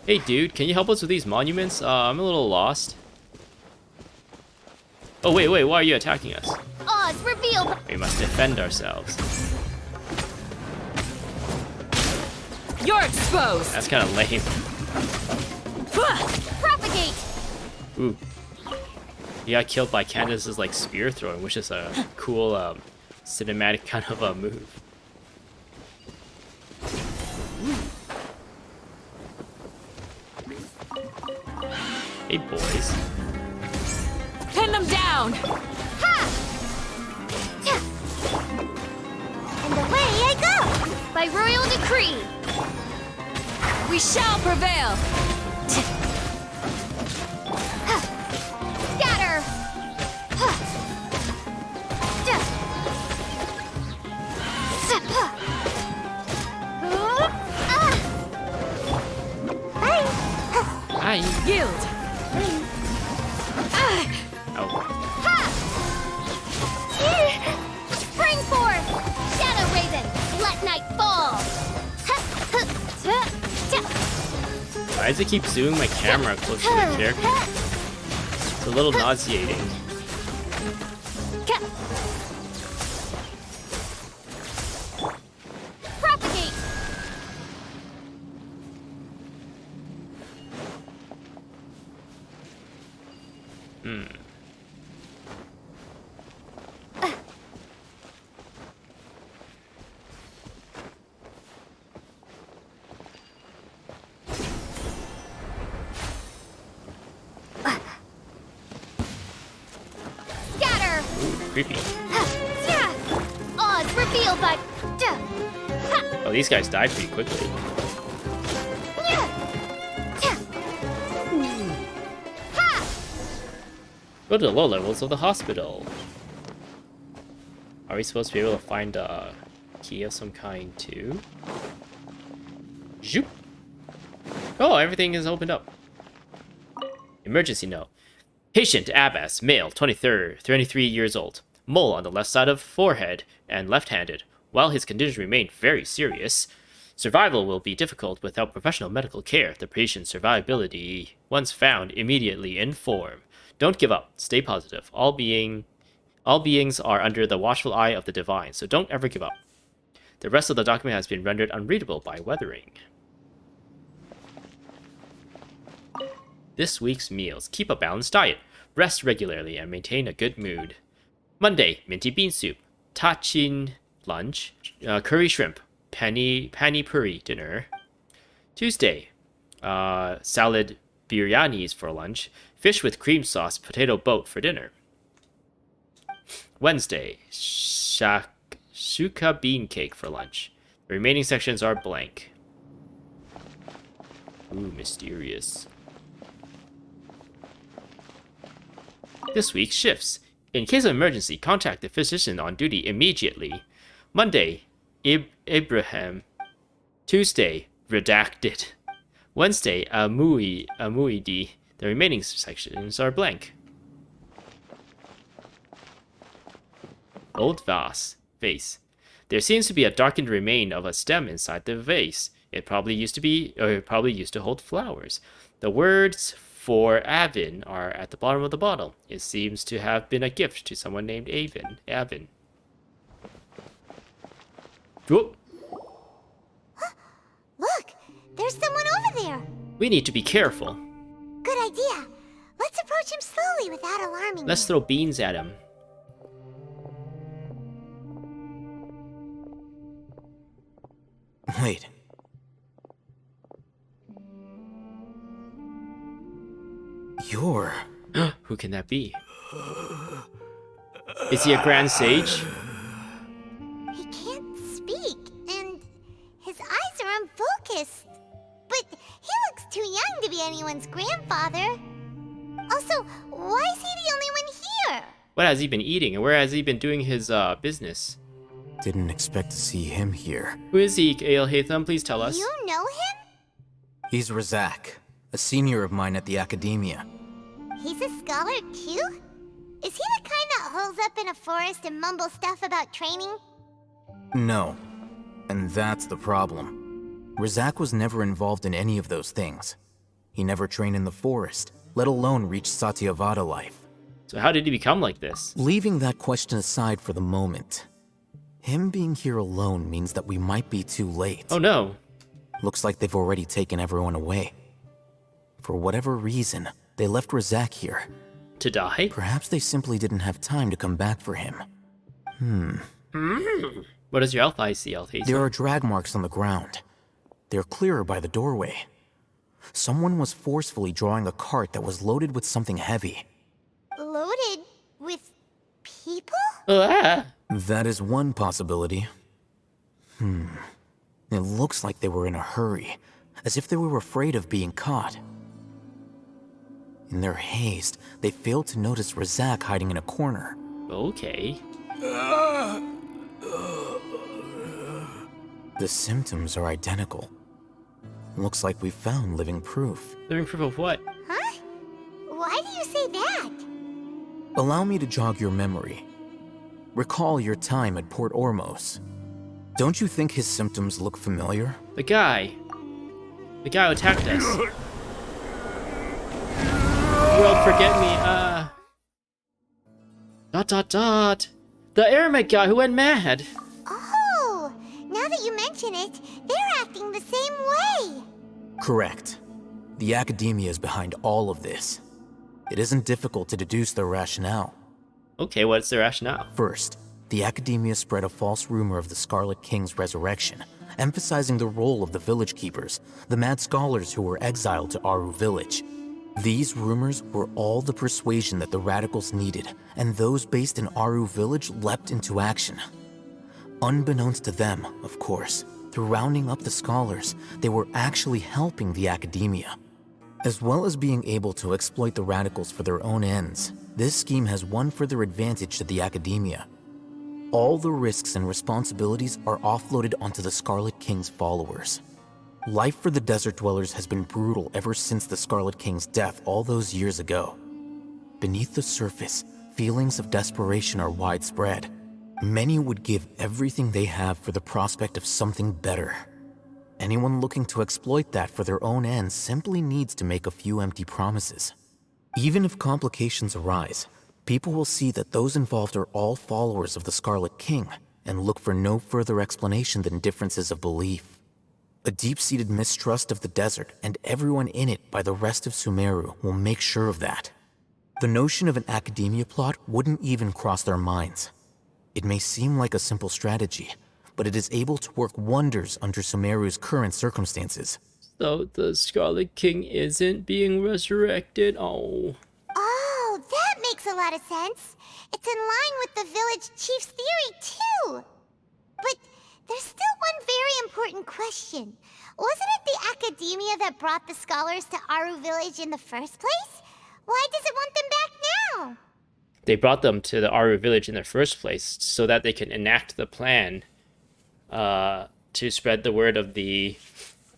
Hey, dude, can you help us with these monuments? I'm a little lost. Oh, wait, why are you attacking us? Oz, reveal. We must defend ourselves. You're exposed. That's kind of lame. Propagate. Ooh. He got killed by Candace's like spear throwing, which is a cool cinematic kind of a move. Hey boys. Pin them down. Ha! And away I go, by royal decree. We shall prevail. Scatter. Hi. Yield. Oh. Spring forth! Shadow Raven! Let night fall! Why does it keep zooming my camera close to the character? It's a little nauseating. Propagate! Creepy. Oz, reveal, but... Oh, these guys died pretty quickly. Go to the low levels of the hospital. Are we supposed to be able to find a key of some kind too? Zoop. Oh, everything is opened up. Emergency note. Patient Abbas, male, 23 years old. Mole on the left side of forehead and left-handed. While his condition remained very serious, survival will be difficult without professional medical care. The patient's survivability, once found, immediately inform. Don't give up. Stay positive. All beings are under the watchful eye of the divine, so don't ever give up. The rest of the document has been rendered unreadable by weathering. This week's meals. Keep a balanced diet. Rest regularly and maintain a good mood. Monday, minty bean soup. Tachin lunch. Curry shrimp. Pani puri dinner. Tuesday, salad biryanis for lunch. Fish with cream sauce, potato boat for dinner. Wednesday, shuka bean cake for lunch. The remaining sections are blank. Ooh, mysterious. This week's shifts. In case of emergency, contact the physician on duty immediately. Monday, Abraham. Tuesday, redacted. Wednesday, Amuidi. The remaining sections are blank. Old vase. There seems to be a darkened remain of a stem inside the vase. It probably used to hold flowers. The words for Avin are at the bottom of the bottle. It seems to have been a gift to someone named Avin. Whoop. Look, there's someone over there. We need to be careful. Good idea. Let's approach him slowly without alarming Let's him. throw beans at him. Wait. You're... Who can that be? Is he a grand sage? He can't speak, and his eyes are unfocused. But he looks too young to be anyone's grandfather. Also, why is he the only one here? What has he been eating, and where has he been doing his business? Didn't expect to see him here. Who is he, Alhaithem? Please tell us. You know him? He's Razak, a senior of mine at the Academia. He's a scholar too? Is he the kind that holes up in a forest and mumbles stuff about training? No. And that's the problem. Razak was never involved in any of those things. He never trained in the forest, let alone reach Satyavada life. So how did he become like this? Leaving that question aside for the moment, him being here alone means that we might be too late. Oh no. Looks like they've already taken everyone away. For whatever reason, they left Razak here. To die? Perhaps they simply didn't have time to come back for him. What does your elf eye see, Alhaithem? There are drag marks on the ground. They're clearer by the doorway. Someone was forcefully drawing a cart that was loaded with something heavy. Loaded with people? That is one possibility. It looks like they were in a hurry, as if they were afraid of being caught. In their haste, they failed to notice Razak hiding in a corner. Okay. The symptoms are identical. Looks like we found living proof. Living proof of what? Huh? Why do you say that? Allow me to jog your memory. Recall your time at Port Ormos. Don't you think his symptoms look familiar? The guy who attacked us. World forget me, The Aramec guy who went mad. Oh, now that you mention it, they're acting the same way. Correct. The Academia is behind all of this. It isn't difficult to deduce their rationale. Okay, what's the rationale? First, the Academia spread a false rumor of the Scarlet King's resurrection, emphasizing the role of the village keepers, the mad scholars who were exiled to Aru village. These rumors were all the persuasion that the radicals needed, and those based in Aru village leapt into action. Unbeknownst to them, of course, through rounding up the scholars, they were actually helping the Academia. As well as being able to exploit the radicals for their own ends, this scheme has one further advantage to the Academia. All the risks and responsibilities are offloaded onto the Scarlet King's followers. Life for the desert dwellers has been brutal ever since the Scarlet King's death all those years ago. Beneath the surface, feelings of desperation are widespread. Many would give everything they have for the prospect of something better. Anyone looking to exploit that for their own ends simply needs to make a few empty promises. Even if complications arise, people will see that those involved are all followers of the Scarlet King and look for no further explanation than differences of belief. A deep-seated mistrust of the desert and everyone in it by the rest of Sumeru will make sure of that. The notion of an Academia plot wouldn't even cross their minds. It may seem like a simple strategy, but it is able to work wonders under Sumeru's current circumstances. So the Scarlet King isn't being resurrected? Oh, that makes a lot of sense. It's in line with the village chief's theory, too. But there's still one very important question. Wasn't it the Academia that brought the scholars to Aru village in the first place? Why does it want them back now? They brought them to the Aru village in the first place so that they can enact the plan to spread the word of the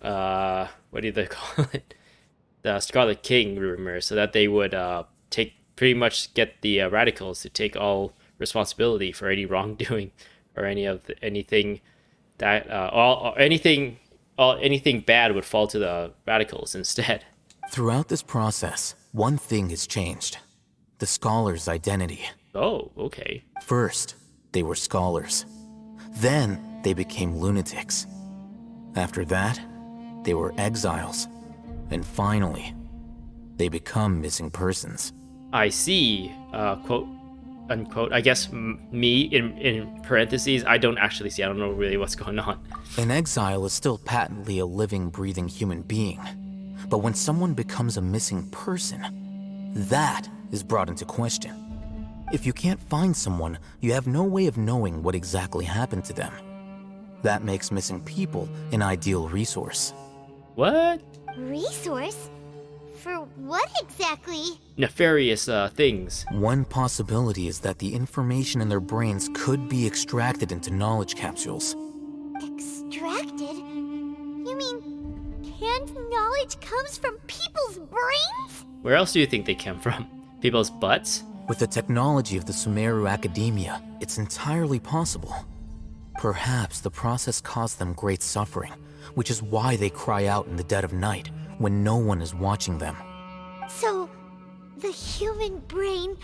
what do they call it? The Scarlet King rumor, so that they would pretty much get the radicals to take all responsibility for any wrongdoing or anything bad would fall to the radicals instead. Throughout this process, one thing has changed. The scholars' identity. Oh, okay. First, they were scholars. Then, they became lunatics. After that, they were exiles. And finally, they become missing persons. I see, quote, unquote. I guess me, in parentheses, I don't actually see. I don't know really what's going on. An exile is still patently a living, breathing human being. But when someone becomes a missing person, that is brought into question. If you can't find someone, you have no way of knowing what exactly happened to them. That makes missing people an ideal resource. What? Resource? For what exactly? Nefarious things. One possibility is that the information in their brains could be extracted into knowledge capsules. Extracted? You mean canned knowledge comes from people's brains? Where else do you think they came from? People's butts? With the technology of the Sumeru Academia, it's entirely possible. Perhaps the process caused them great suffering, which is why they cry out in the dead of night when no one is watching them. So, the human brain...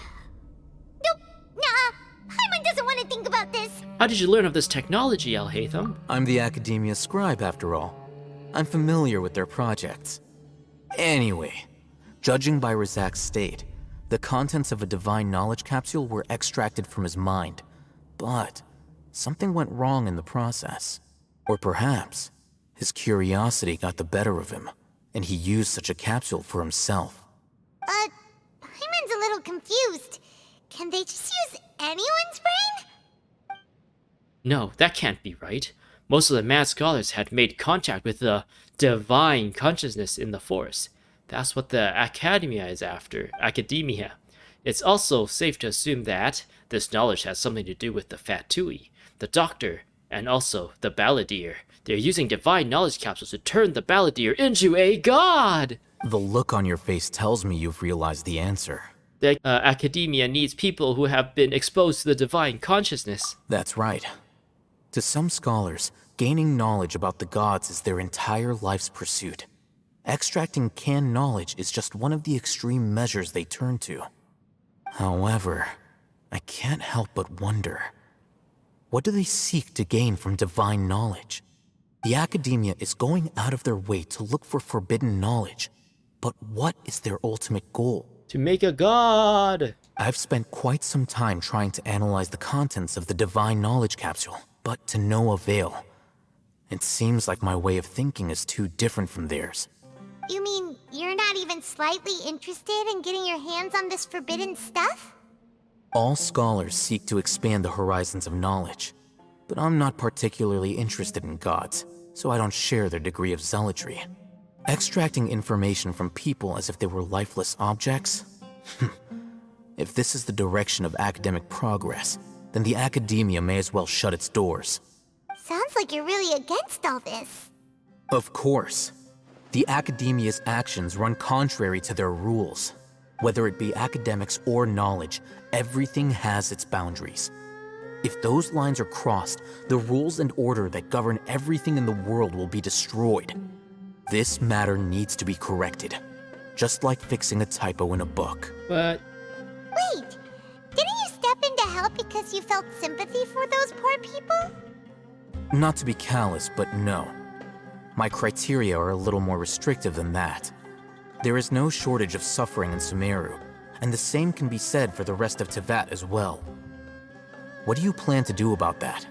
Nope, nah, Paimon doesn't want to think about this. How did you learn of this technology, Alhaithem? I'm the Academia scribe, after all. I'm familiar with their projects. Anyway, judging by Razak's state, the contents of a divine knowledge capsule were extracted from his mind. But something went wrong in the process. Or perhaps his curiosity got the better of him, and he used such a capsule for himself. Paimon's a little confused. Can they just use anyone's brain? No, that can't be right. Most of the mad scholars had made contact with the divine consciousness in the Force. That's what the Academia is after. Academia. It's also safe to assume that this knowledge has something to do with the Fatui, the Doctor, and also the Balladeer. They're using divine knowledge capsules to turn the Balladeer into a god! The look on your face tells me you've realized the answer. The Academia needs people who have been exposed to the divine consciousness. That's right. To some scholars, gaining knowledge about the gods is their entire life's pursuit. Extracting canned knowledge is just one of the extreme measures they turn to. However, I can't help but wonder, what do they seek to gain from divine knowledge? The Academia is going out of their way to look for forbidden knowledge, but what is their ultimate goal? To make a god! I've spent quite some time trying to analyze the contents of the divine knowledge capsule, but to no avail. It seems like my way of thinking is too different from theirs. You mean you're not even slightly interested in getting your hands on this forbidden stuff? All scholars seek to expand the horizons of knowledge, but I'm not particularly interested in gods, so I don't share their degree of zealotry. Extracting information from people as if they were lifeless objects? If this is the direction of academic progress, then the Academia may as well shut its doors. Sounds like you're really against all this. Of course. The Academia's actions run contrary to their rules. Whether it be academics or knowledge, everything has its boundaries. If those lines are crossed, the rules and order that govern everything in the world will be destroyed. This matter needs to be corrected, just like fixing a typo in a book. What? Wait, didn't you step in to help because you felt sympathy for those poor people? Not to be callous, but no. My criteria are a little more restrictive than that. There is no shortage of suffering in Sumeru, and the same can be said for the rest of Teyvat as well. What do you plan to do about that?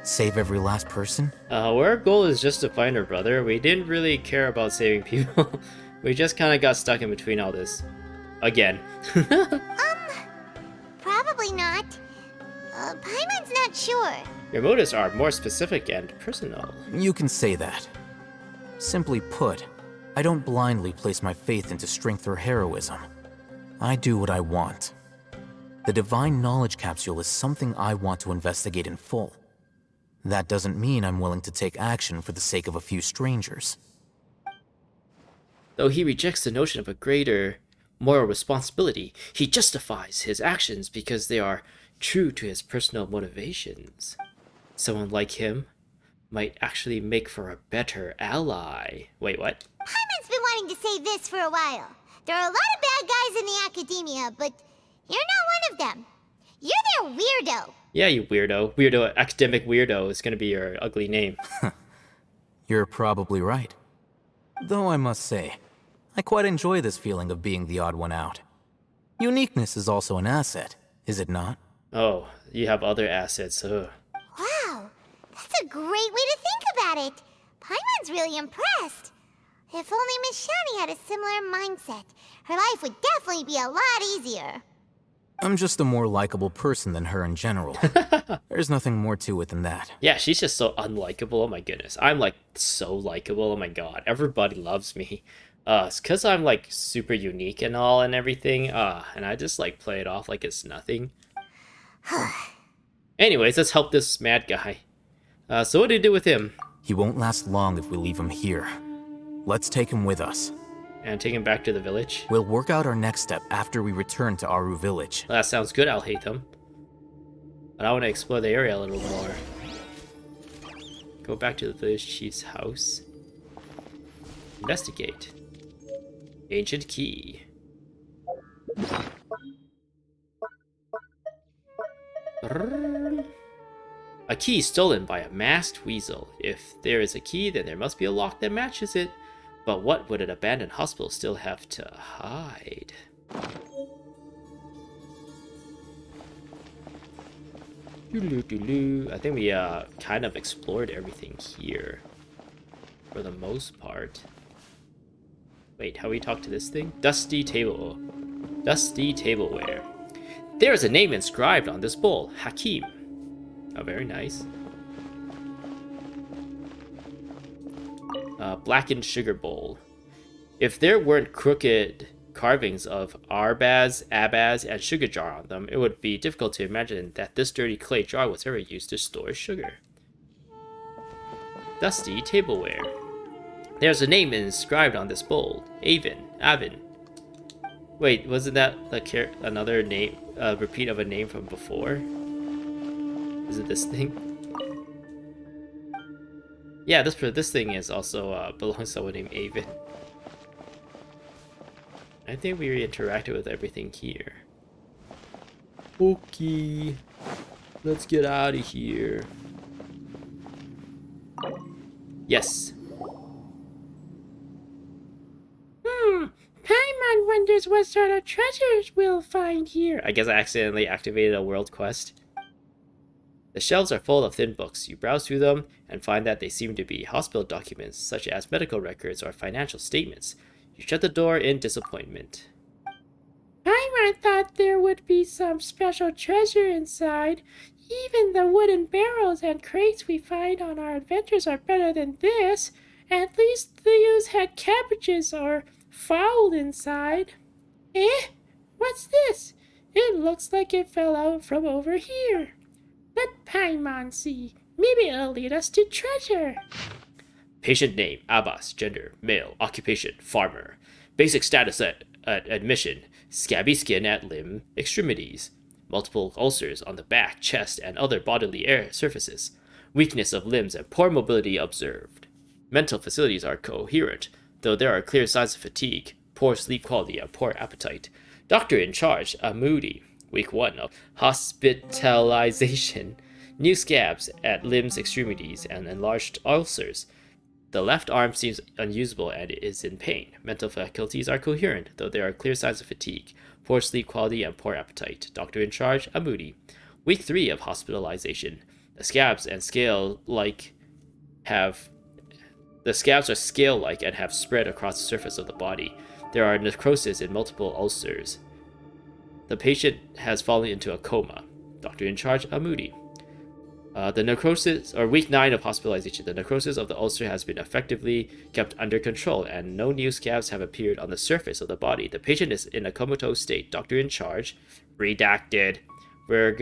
Save every last person? Our goal is just to find her brother. We didn't really care about saving people. We just kind of got stuck in between all this. Again. Probably not. Paimon's not sure. Your motives are more specific and personal. You can say that. Simply put, I don't blindly place my faith into strength or heroism. I do what I want. The divine knowledge capsule is something I want to investigate in full. That doesn't mean I'm willing to take action for the sake of a few strangers. Though he rejects the notion of a greater moral responsibility, he justifies his actions because they are true to his personal motivations. Someone like him might actually make for a better ally. Wait, what? Paimon's been wanting to say this for a while. There are a lot of bad guys in the academia, but you're not one of them. You're their weirdo. Yeah, you weirdo. Weirdo, academic weirdo is gonna be your ugly name. You're probably right. Though I must say, I quite enjoy this feeling of being the odd one out. Uniqueness is also an asset, is it not? Oh, you have other assets. Ugh. Wow, that's a great way to think about it. Paimon's really impressed. If only Miss Shani had a similar mindset, her life would definitely be a lot easier. I'm just a more likable person than her in general. There's nothing more to it than that. Yeah, she's just so unlikable. Oh my goodness. I'm like so likable. Oh my god. Everybody loves me. It's because I'm like super unique and all and everything. And I just like play it off like it's nothing. Anyways, let's help this mad guy. So what do you do with him? He won't last long if we leave him here. Let's take him with us. And take him back to the village? We'll work out our next step after we return to Aru village. Well, that sounds good, Alhaithem. But I want to explore the area a little more. Go back to the village chief's house. Investigate. Ancient key. A key stolen by a masked weasel. If there is a key, then there must be a lock that matches it. But what would an abandoned hospital still have to hide? I think we kind of explored everything here. For the most part. Wait, how we talk to this thing? Dusty table. Dusty tableware. There is a name inscribed on this bowl. Hakim. Oh, very nice. Blackened sugar bowl. If there weren't crooked carvings of Arbaz, Abaz, and sugar jar on them, it would be difficult to imagine that this dirty clay jar was ever used to store sugar. Dusty tableware. There's a name inscribed on this bowl. Avin. Wait, wasn't that another name, repeat of a name from before? Is it this thing? Yeah, this thing is also belongs to someone named Avin. I think we interacted with everything here. Okay, let's get out of here. Yes. Paimon wonders what sort of treasures we'll find here. I guess I accidentally activated a world quest. The shelves are full of thin books. You browse through them and find that they seem to be hospital documents, such as medical records or financial statements. You shut the door in disappointment. Paimon thought there would be some special treasure inside. Even the wooden barrels and crates we find on our adventures are better than this. At least these had cabbages or fowl inside. Eh? What's this? It looks like it fell out from over here. Let Paimon see. Maybe it'll lead us to treasure. Patient name, Abbas, gender, male, occupation, farmer. Basic status at admission, scabby skin at limb extremities. Multiple ulcers on the back, chest, and other bodily surfaces. Weakness of limbs and poor mobility observed. Mental facilities are coherent, though there are clear signs of fatigue, poor sleep quality, and poor appetite. Doctor in charge, Moody. Week 1 of hospitalization. New scabs at limbs extremities and enlarged ulcers. The left arm seems unusable and is in pain. Mental faculties are coherent, though there are clear signs of fatigue, poor sleep quality, and poor appetite. Doctor in charge, Moody. Week 3 of hospitalization. The scabs are scale-like and have spread across the surface of the body. There are necrosis in multiple ulcers. The patient has fallen into a coma. Doctor in charge, Moody. The necrosis, or week 9 of hospitalization, the necrosis of the ulcer has been effectively kept under control, and no new scabs have appeared on the surface of the body. The patient is in a comatose state. Doctor in charge, redacted. I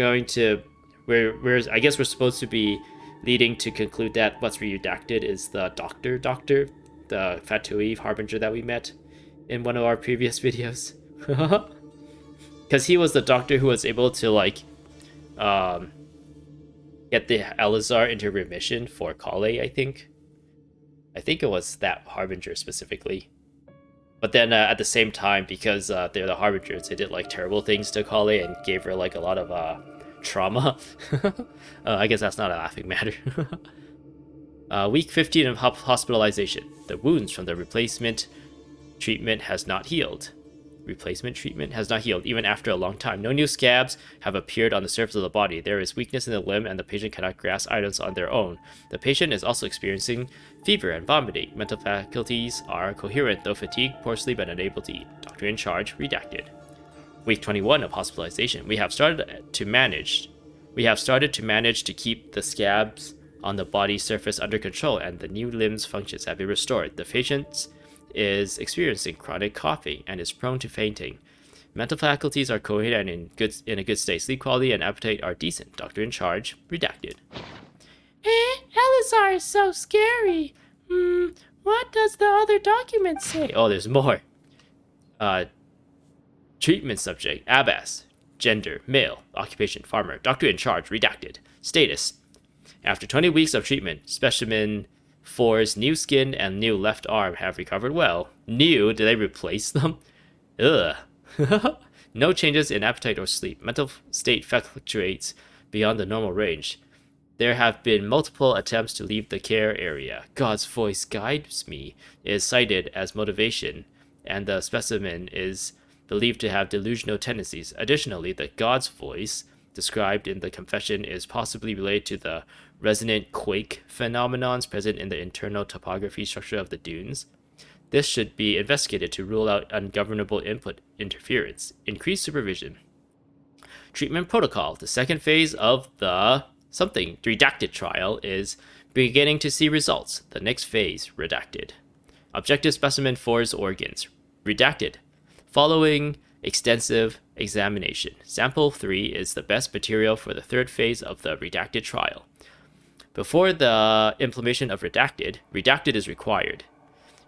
guess we're supposed to be leading to conclude that what's redacted is the Doctor, the Fatui Harbinger that we met in one of our previous videos. Because he was the Doctor who was able to, like, get the Eleazar into remission for Kale, I think. I think it was that Harbinger specifically. But then at the same time, because they're the Harbingers, they did like terrible things to Kale and gave her like a lot of trauma. I guess that's not a laughing matter. Week 15 of hospitalization. The wounds from the replacement treatment has not healed. Replacement treatment has not healed, even after a long time. No new scabs have appeared on the surface of the body. There is weakness in the limb, and the patient cannot grasp items on their own. The patient is also experiencing fever and vomiting. Mental faculties are coherent, though fatigued, poor sleep, and unable to eat. Doctor in charge, redacted. Week 21 of hospitalization. We have started to manage to keep the scabs on the body surface under control, and the new limbs' functions have been restored. The patient is experiencing chronic coughing and is prone to fainting. Mental faculties are coherent and in a good state. Sleep quality and appetite are decent. Doctor in charge, redacted. Eleazar is so scary. What does the other document say? Oh, there's more. Treatment subject, Abbas. Gender, male. Occupation, farmer. Doctor in charge, redacted. Status. After 20 weeks of treatment, specimen 4's new skin and new left arm have recovered well. New? Did they replace them? Ugh. No changes in appetite or sleep. Mental state fluctuates beyond the normal range. There have been multiple attempts to leave the care area. God's voice guides me is cited as motivation, and the specimen is believed to have delusional tendencies. Additionally, the God's voice described in the confession is possibly related to the resonant quake phenomenons present in the internal topography structure of the dunes. This should be investigated to rule out ungovernable input interference. Increased supervision. Treatment protocol. The second phase of the redacted trial is beginning to see results. The next phase, redacted. Objective specimen 4's organs. Redacted. Following extensive examination. Sample 3 is the best material for the third phase of the redacted trial. Before the implementation of redacted is required.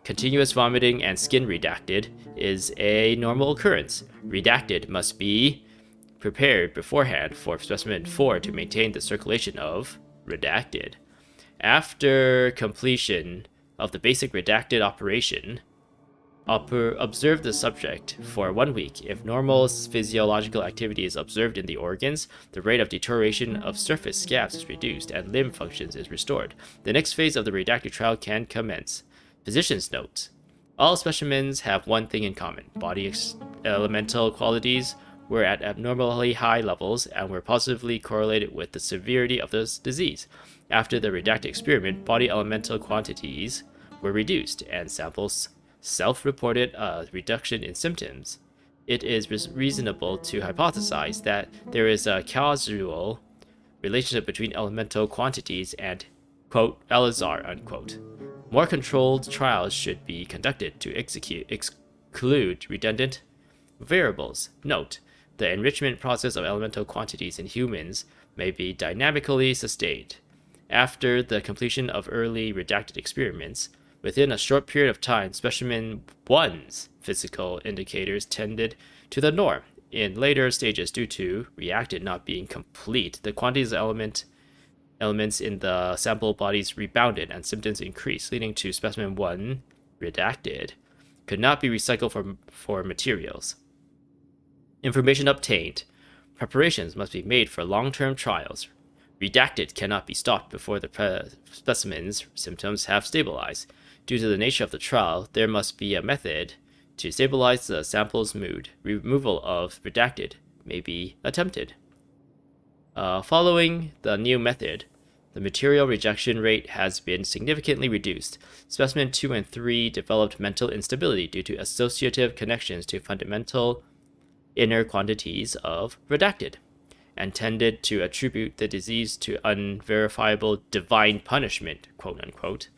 Continuous vomiting and skin redacted is a normal occurrence. Redacted must be prepared beforehand for specimen 4 to maintain the circulation of redacted. After completion of the basic redacted operation, observe the subject for 1 week. If normal physiological activity is observed in the organs, the rate of deterioration of surface scabs is reduced and limb functions is restored. The next phase of the redacted trial can commence. Physician's notes. All specimens have one thing in common. Body elemental qualities were at abnormally high levels and were positively correlated with the severity of this disease. After the redacted experiment, body elemental quantities were reduced and samples self-reported a reduction in symptoms. It is reasonable to hypothesize that there is a causal relationship between elemental quantities and, quote, Eleazar, unquote. More controlled trials should be conducted to exclude redundant variables. Note, the enrichment process of elemental quantities in humans may be dynamically sustained. After the completion of early redacted experiments, within a short period of time, specimen 1's physical indicators tended to the norm. In later stages, due to reacted not being complete, the quantities of elements in the sample bodies rebounded and symptoms increased, leading to specimen 1, redacted, could not be recycled for materials. Information obtained. Preparations must be made for long-term trials. Redacted cannot be stopped before the specimen's symptoms have stabilized. Due to the nature of the trial, there must be a method to stabilize the sample's mood. Removal of redacted may be attempted. Following the new method, the material rejection rate has been significantly reduced. Specimen 2 and 3 developed mental instability due to associative connections to fundamental inner quantities of redacted, and tended to attribute the disease to unverifiable divine punishment, quote-unquote.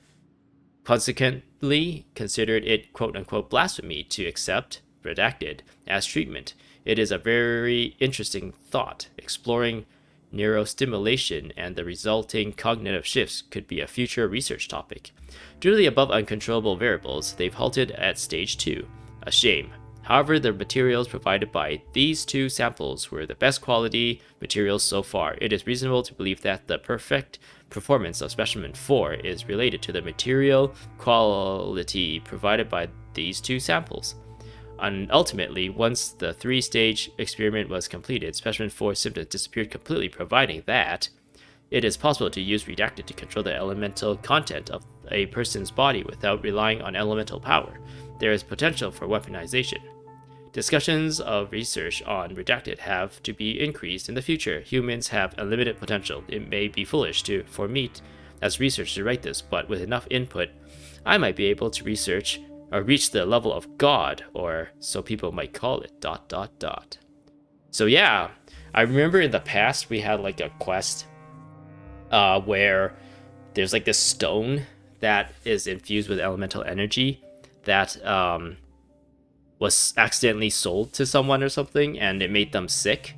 Consequently, considered it, quote-unquote, blasphemy to accept redacted as treatment. It is a very interesting thought, exploring neurostimulation and the resulting cognitive shifts could be a future research topic. Due to the above uncontrollable variables, they've halted at stage 2. A shame. However, the materials provided by these 2 samples were the best quality materials so far. It is reasonable to believe that the perfect performance of specimen 4 is related to the material quality provided by these 2 samples. And ultimately, once the 3-stage experiment was completed, specimen 4's symptoms disappeared completely, providing that it is possible to use Redacted to control the elemental content of a person's body without relying on elemental power. There is potential for weaponization. Discussions of research on Redacted have to be increased in the future. Humans have unlimited potential. It may be foolish for me as researcher to write this, but with enough input, I might be able to reach the level of God, or so people might call it, ... So yeah, I remember in the past we had like a quest where there's like this stone that is infused with elemental energy that was accidentally sold to someone or something, and it made them sick.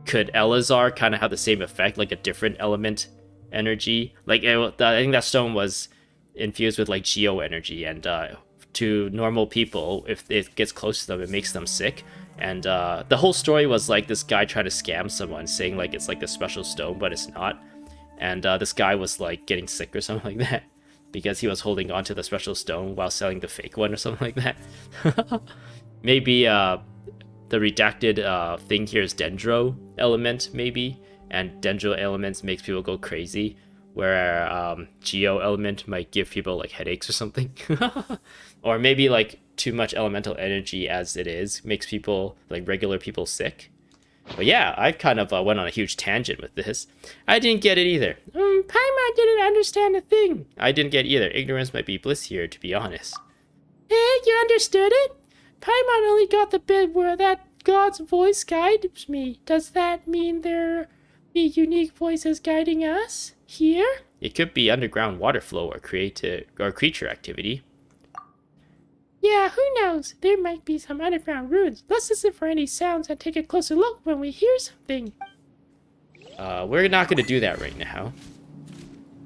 Could Eleazar kind of have the same effect, like a different element energy? Like I think that stone was infused with like geo energy, and to normal people, if it gets close to them, it makes them sick. And the whole story was like this guy trying to scam someone, saying like it's like a special stone, but it's not. And this guy was like getting sick or something like that, because he was holding on to the special stone while selling the fake one or something like that. Maybe the Redacted thing here is Dendro element, maybe, and Dendro elements makes people go crazy, where Geo element might give people like headaches or something. Or maybe like too much elemental energy as it is makes people, like regular people, sick. But yeah, I kind of went on a huge tangent with this. I didn't get it either. Paimon didn't understand a thing. I didn't get either. Ignorance might be bliss here, to be honest. You understood it? Paimon only got the bit where that God's voice guides me. Does that mean there be unique voices guiding us here? It could be underground water flow or creature activity. Yeah, who knows? There might be some underground ruins. Let's listen for any sounds and take a closer look when we hear something. We're not going to do that right now.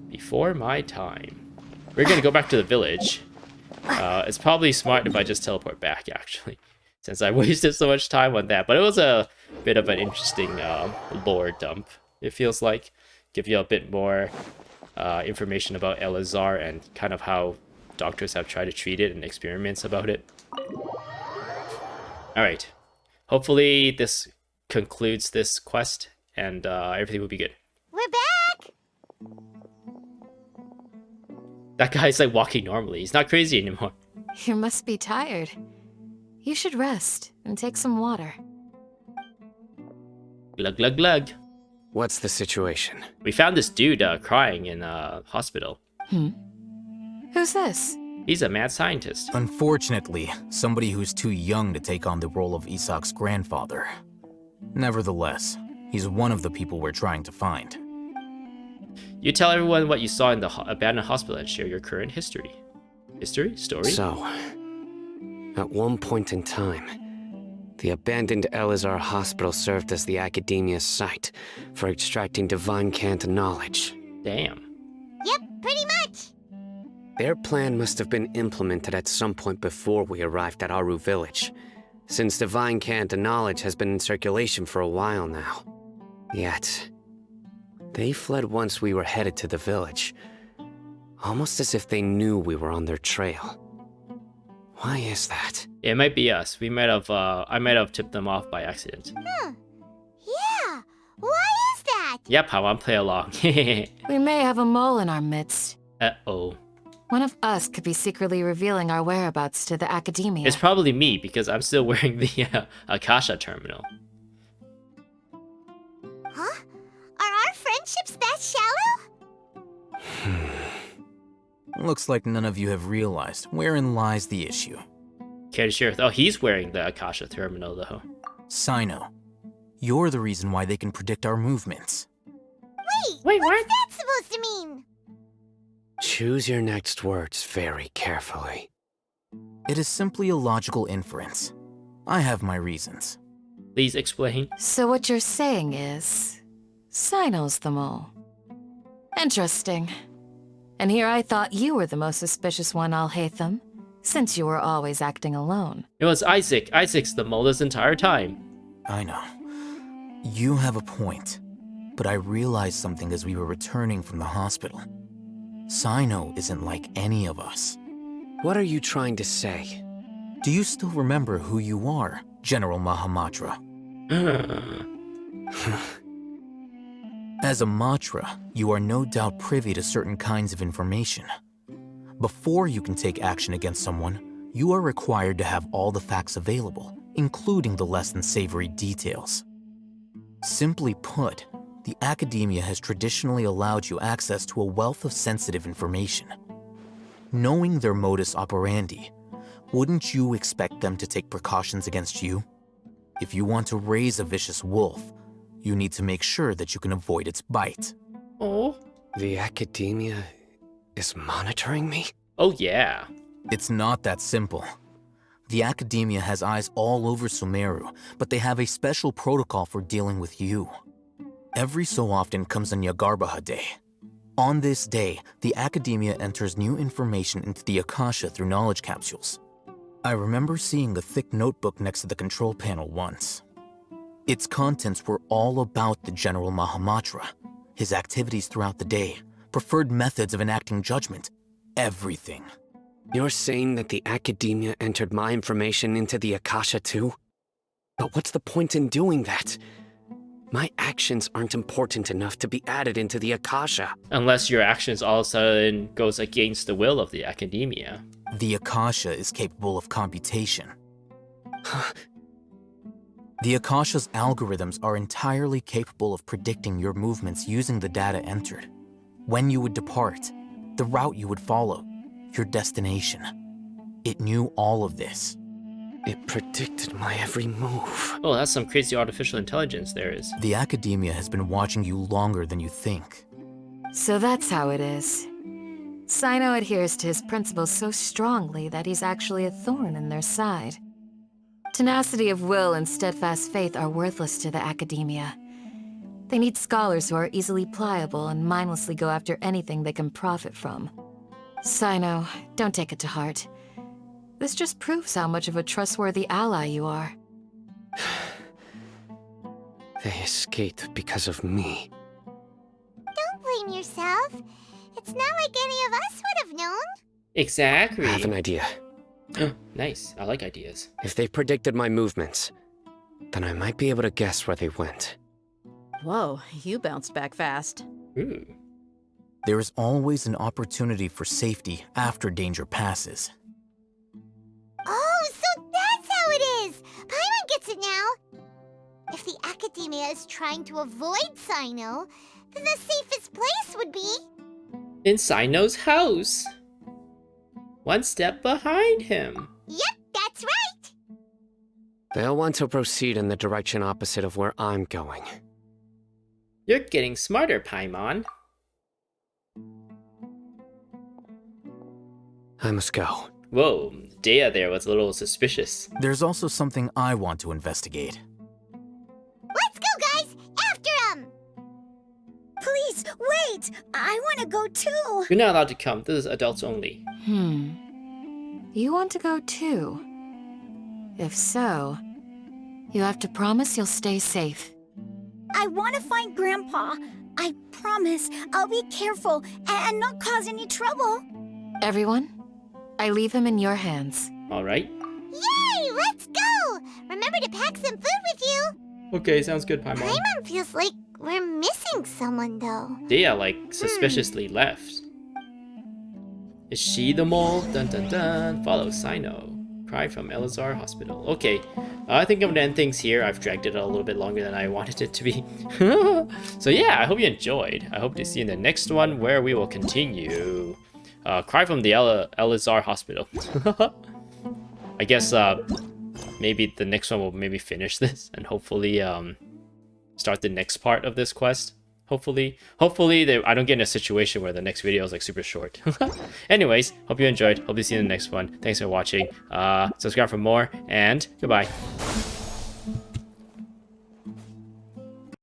Before my time. We're going to go back to the village. It's probably smart if I just teleport back, actually, since I wasted so much time on that. But it was a bit of an interesting lore dump, it feels like. Give you a bit more information about Eleazar and kind of how doctors have tried to treat it and experiments about it. Alright. Hopefully this concludes this quest and everything will be good. We're back! That guy's like walking normally. He's not crazy anymore. You must be tired. You should rest and take some water. Glug glug glug. What's the situation? We found this dude crying in a hospital. Who's this? He's a mad scientist. Unfortunately, somebody who's too young to take on the role of Isak's grandfather. Nevertheless, he's one of the people we're trying to find. You tell everyone what you saw in the abandoned hospital and share your current history. History? Story? So, at one point in time, the abandoned Eleazar hospital served as the Academia's site for extracting divine cant knowledge. Damn. Yep, pretty much. Their plan must have been implemented at some point before we arrived at Aru village, since divine cant knowledge has been in circulation for a while now. Yet, they fled once we were headed to the village, almost as if they knew we were on their trail. Why is that? It might be us. We might have, I might have tipped them off by accident. Yeah, why is that? Yep, Paimon, play along. We may have a mole in our midst. Uh-oh. One of us could be secretly revealing our whereabouts to the Academia. It's probably me, because I'm still wearing the Akasha terminal. Huh? Are our friendships that shallow? Looks like none of you have realized wherein lies the issue. Care to share? Oh, he's wearing the Akasha terminal, though. Sino, you're the reason why they can predict our movements. Wait, what's that supposed to mean? Choose your next words very carefully. It is simply a logical inference. I have my reasons. Please explain. So what you're saying is, Cyno's the mole. Interesting. And here I thought you were the most suspicious one, Alhaithem, since you were always acting alone. It was Isaac. Isaac's the mole this entire time. I know. You have a point. But I realized something as we were returning from the hospital. Cyno isn't like any of us. What are you trying to say? Do you still remember who you are, General Mahamatra? As a Matra, you are no doubt privy to certain kinds of information. Before you can take action against someone, you are required to have all the facts available, including the less than savory details. Simply put, the academia has traditionally allowed you access to a wealth of sensitive information. Knowing their modus operandi, wouldn't you expect them to take precautions against you? If you want to raise a vicious wolf, you need to make sure that you can avoid its bite. Oh. The academia is monitoring me? Oh, yeah. It's not that simple. The academia has eyes all over Sumeru, but they have a special protocol for dealing with you. Every so often comes a Nyagarbaha Day. On this day, the academia enters new information into the Akasha through knowledge capsules. I remember seeing a thick notebook next to the control panel once. Its contents were all about the General Mahamatra, his activities throughout the day, preferred methods of enacting judgment, everything. You're saying that the academia entered my information into the Akasha too? But what's the point in doing that? My actions aren't important enough to be added into the Akasha. Unless your actions all of a sudden goes against the will of the academia. The Akasha is capable of computation. The Akasha's algorithms are entirely capable of predicting your movements using the data entered. When you would depart, the route you would follow, your destination. It knew all of this. It predicted my every move. Oh, that's some crazy artificial intelligence there is. The academia has been watching you longer than you think. So that's how it is. Cyno adheres to his principles so strongly that he's actually a thorn in their side. Tenacity of will and steadfast faith are worthless to the academia. They need scholars who are easily pliable and mindlessly go after anything they can profit from. Cyno, don't take it to heart. This just proves how much of a trustworthy ally you are. They escaped because of me. Don't blame yourself. It's not like any of us would have known. Exactly. I have an idea. Nice. I like ideas. If they predicted my movements, then I might be able to guess where they went. Whoa, you bounced back fast. Ooh. There is always an opportunity for safety after danger passes. Oh, so that's how it is! Paimon gets it now! If the academia is trying to avoid Cyno, then the safest place would be... in Cyno's house. One step behind him. Yep, that's right! They'll want to proceed in the direction opposite of where I'm going. You're getting smarter, Paimon. I must go. Whoa, Dea there was a little suspicious. There's also something I want to investigate. Let's go, guys! After him! Please, wait! I want to go too! You're not allowed to come. This is adults only. You want to go too? If so, you have to promise you'll stay safe. I want to find Grandpa. I promise I'll be careful and not cause any trouble. Everyone, I leave him in your hands. All right. Yay! Let's go! Remember to pack some food with you. Okay, sounds good, Paimon. Paimon feels like we're missing someone, though. Dea, like, suspiciously left. Is she the mole? Dun dun dun. Follow Cyno. Cry from Eleazar Hospital. Okay, I think I'm gonna end things here. I've dragged it a little bit longer than I wanted it to be. So yeah, I hope you enjoyed. I hope to see you in the next one where we will continue. Cry from the Eleazar Hospital. I guess maybe the next one will maybe finish this and hopefully start the next part of this quest. Hopefully I don't get in a situation where the next video is like super short. Anyways, hope you enjoyed. Hope to see you in the next one. Thanks for watching. Subscribe for more and goodbye.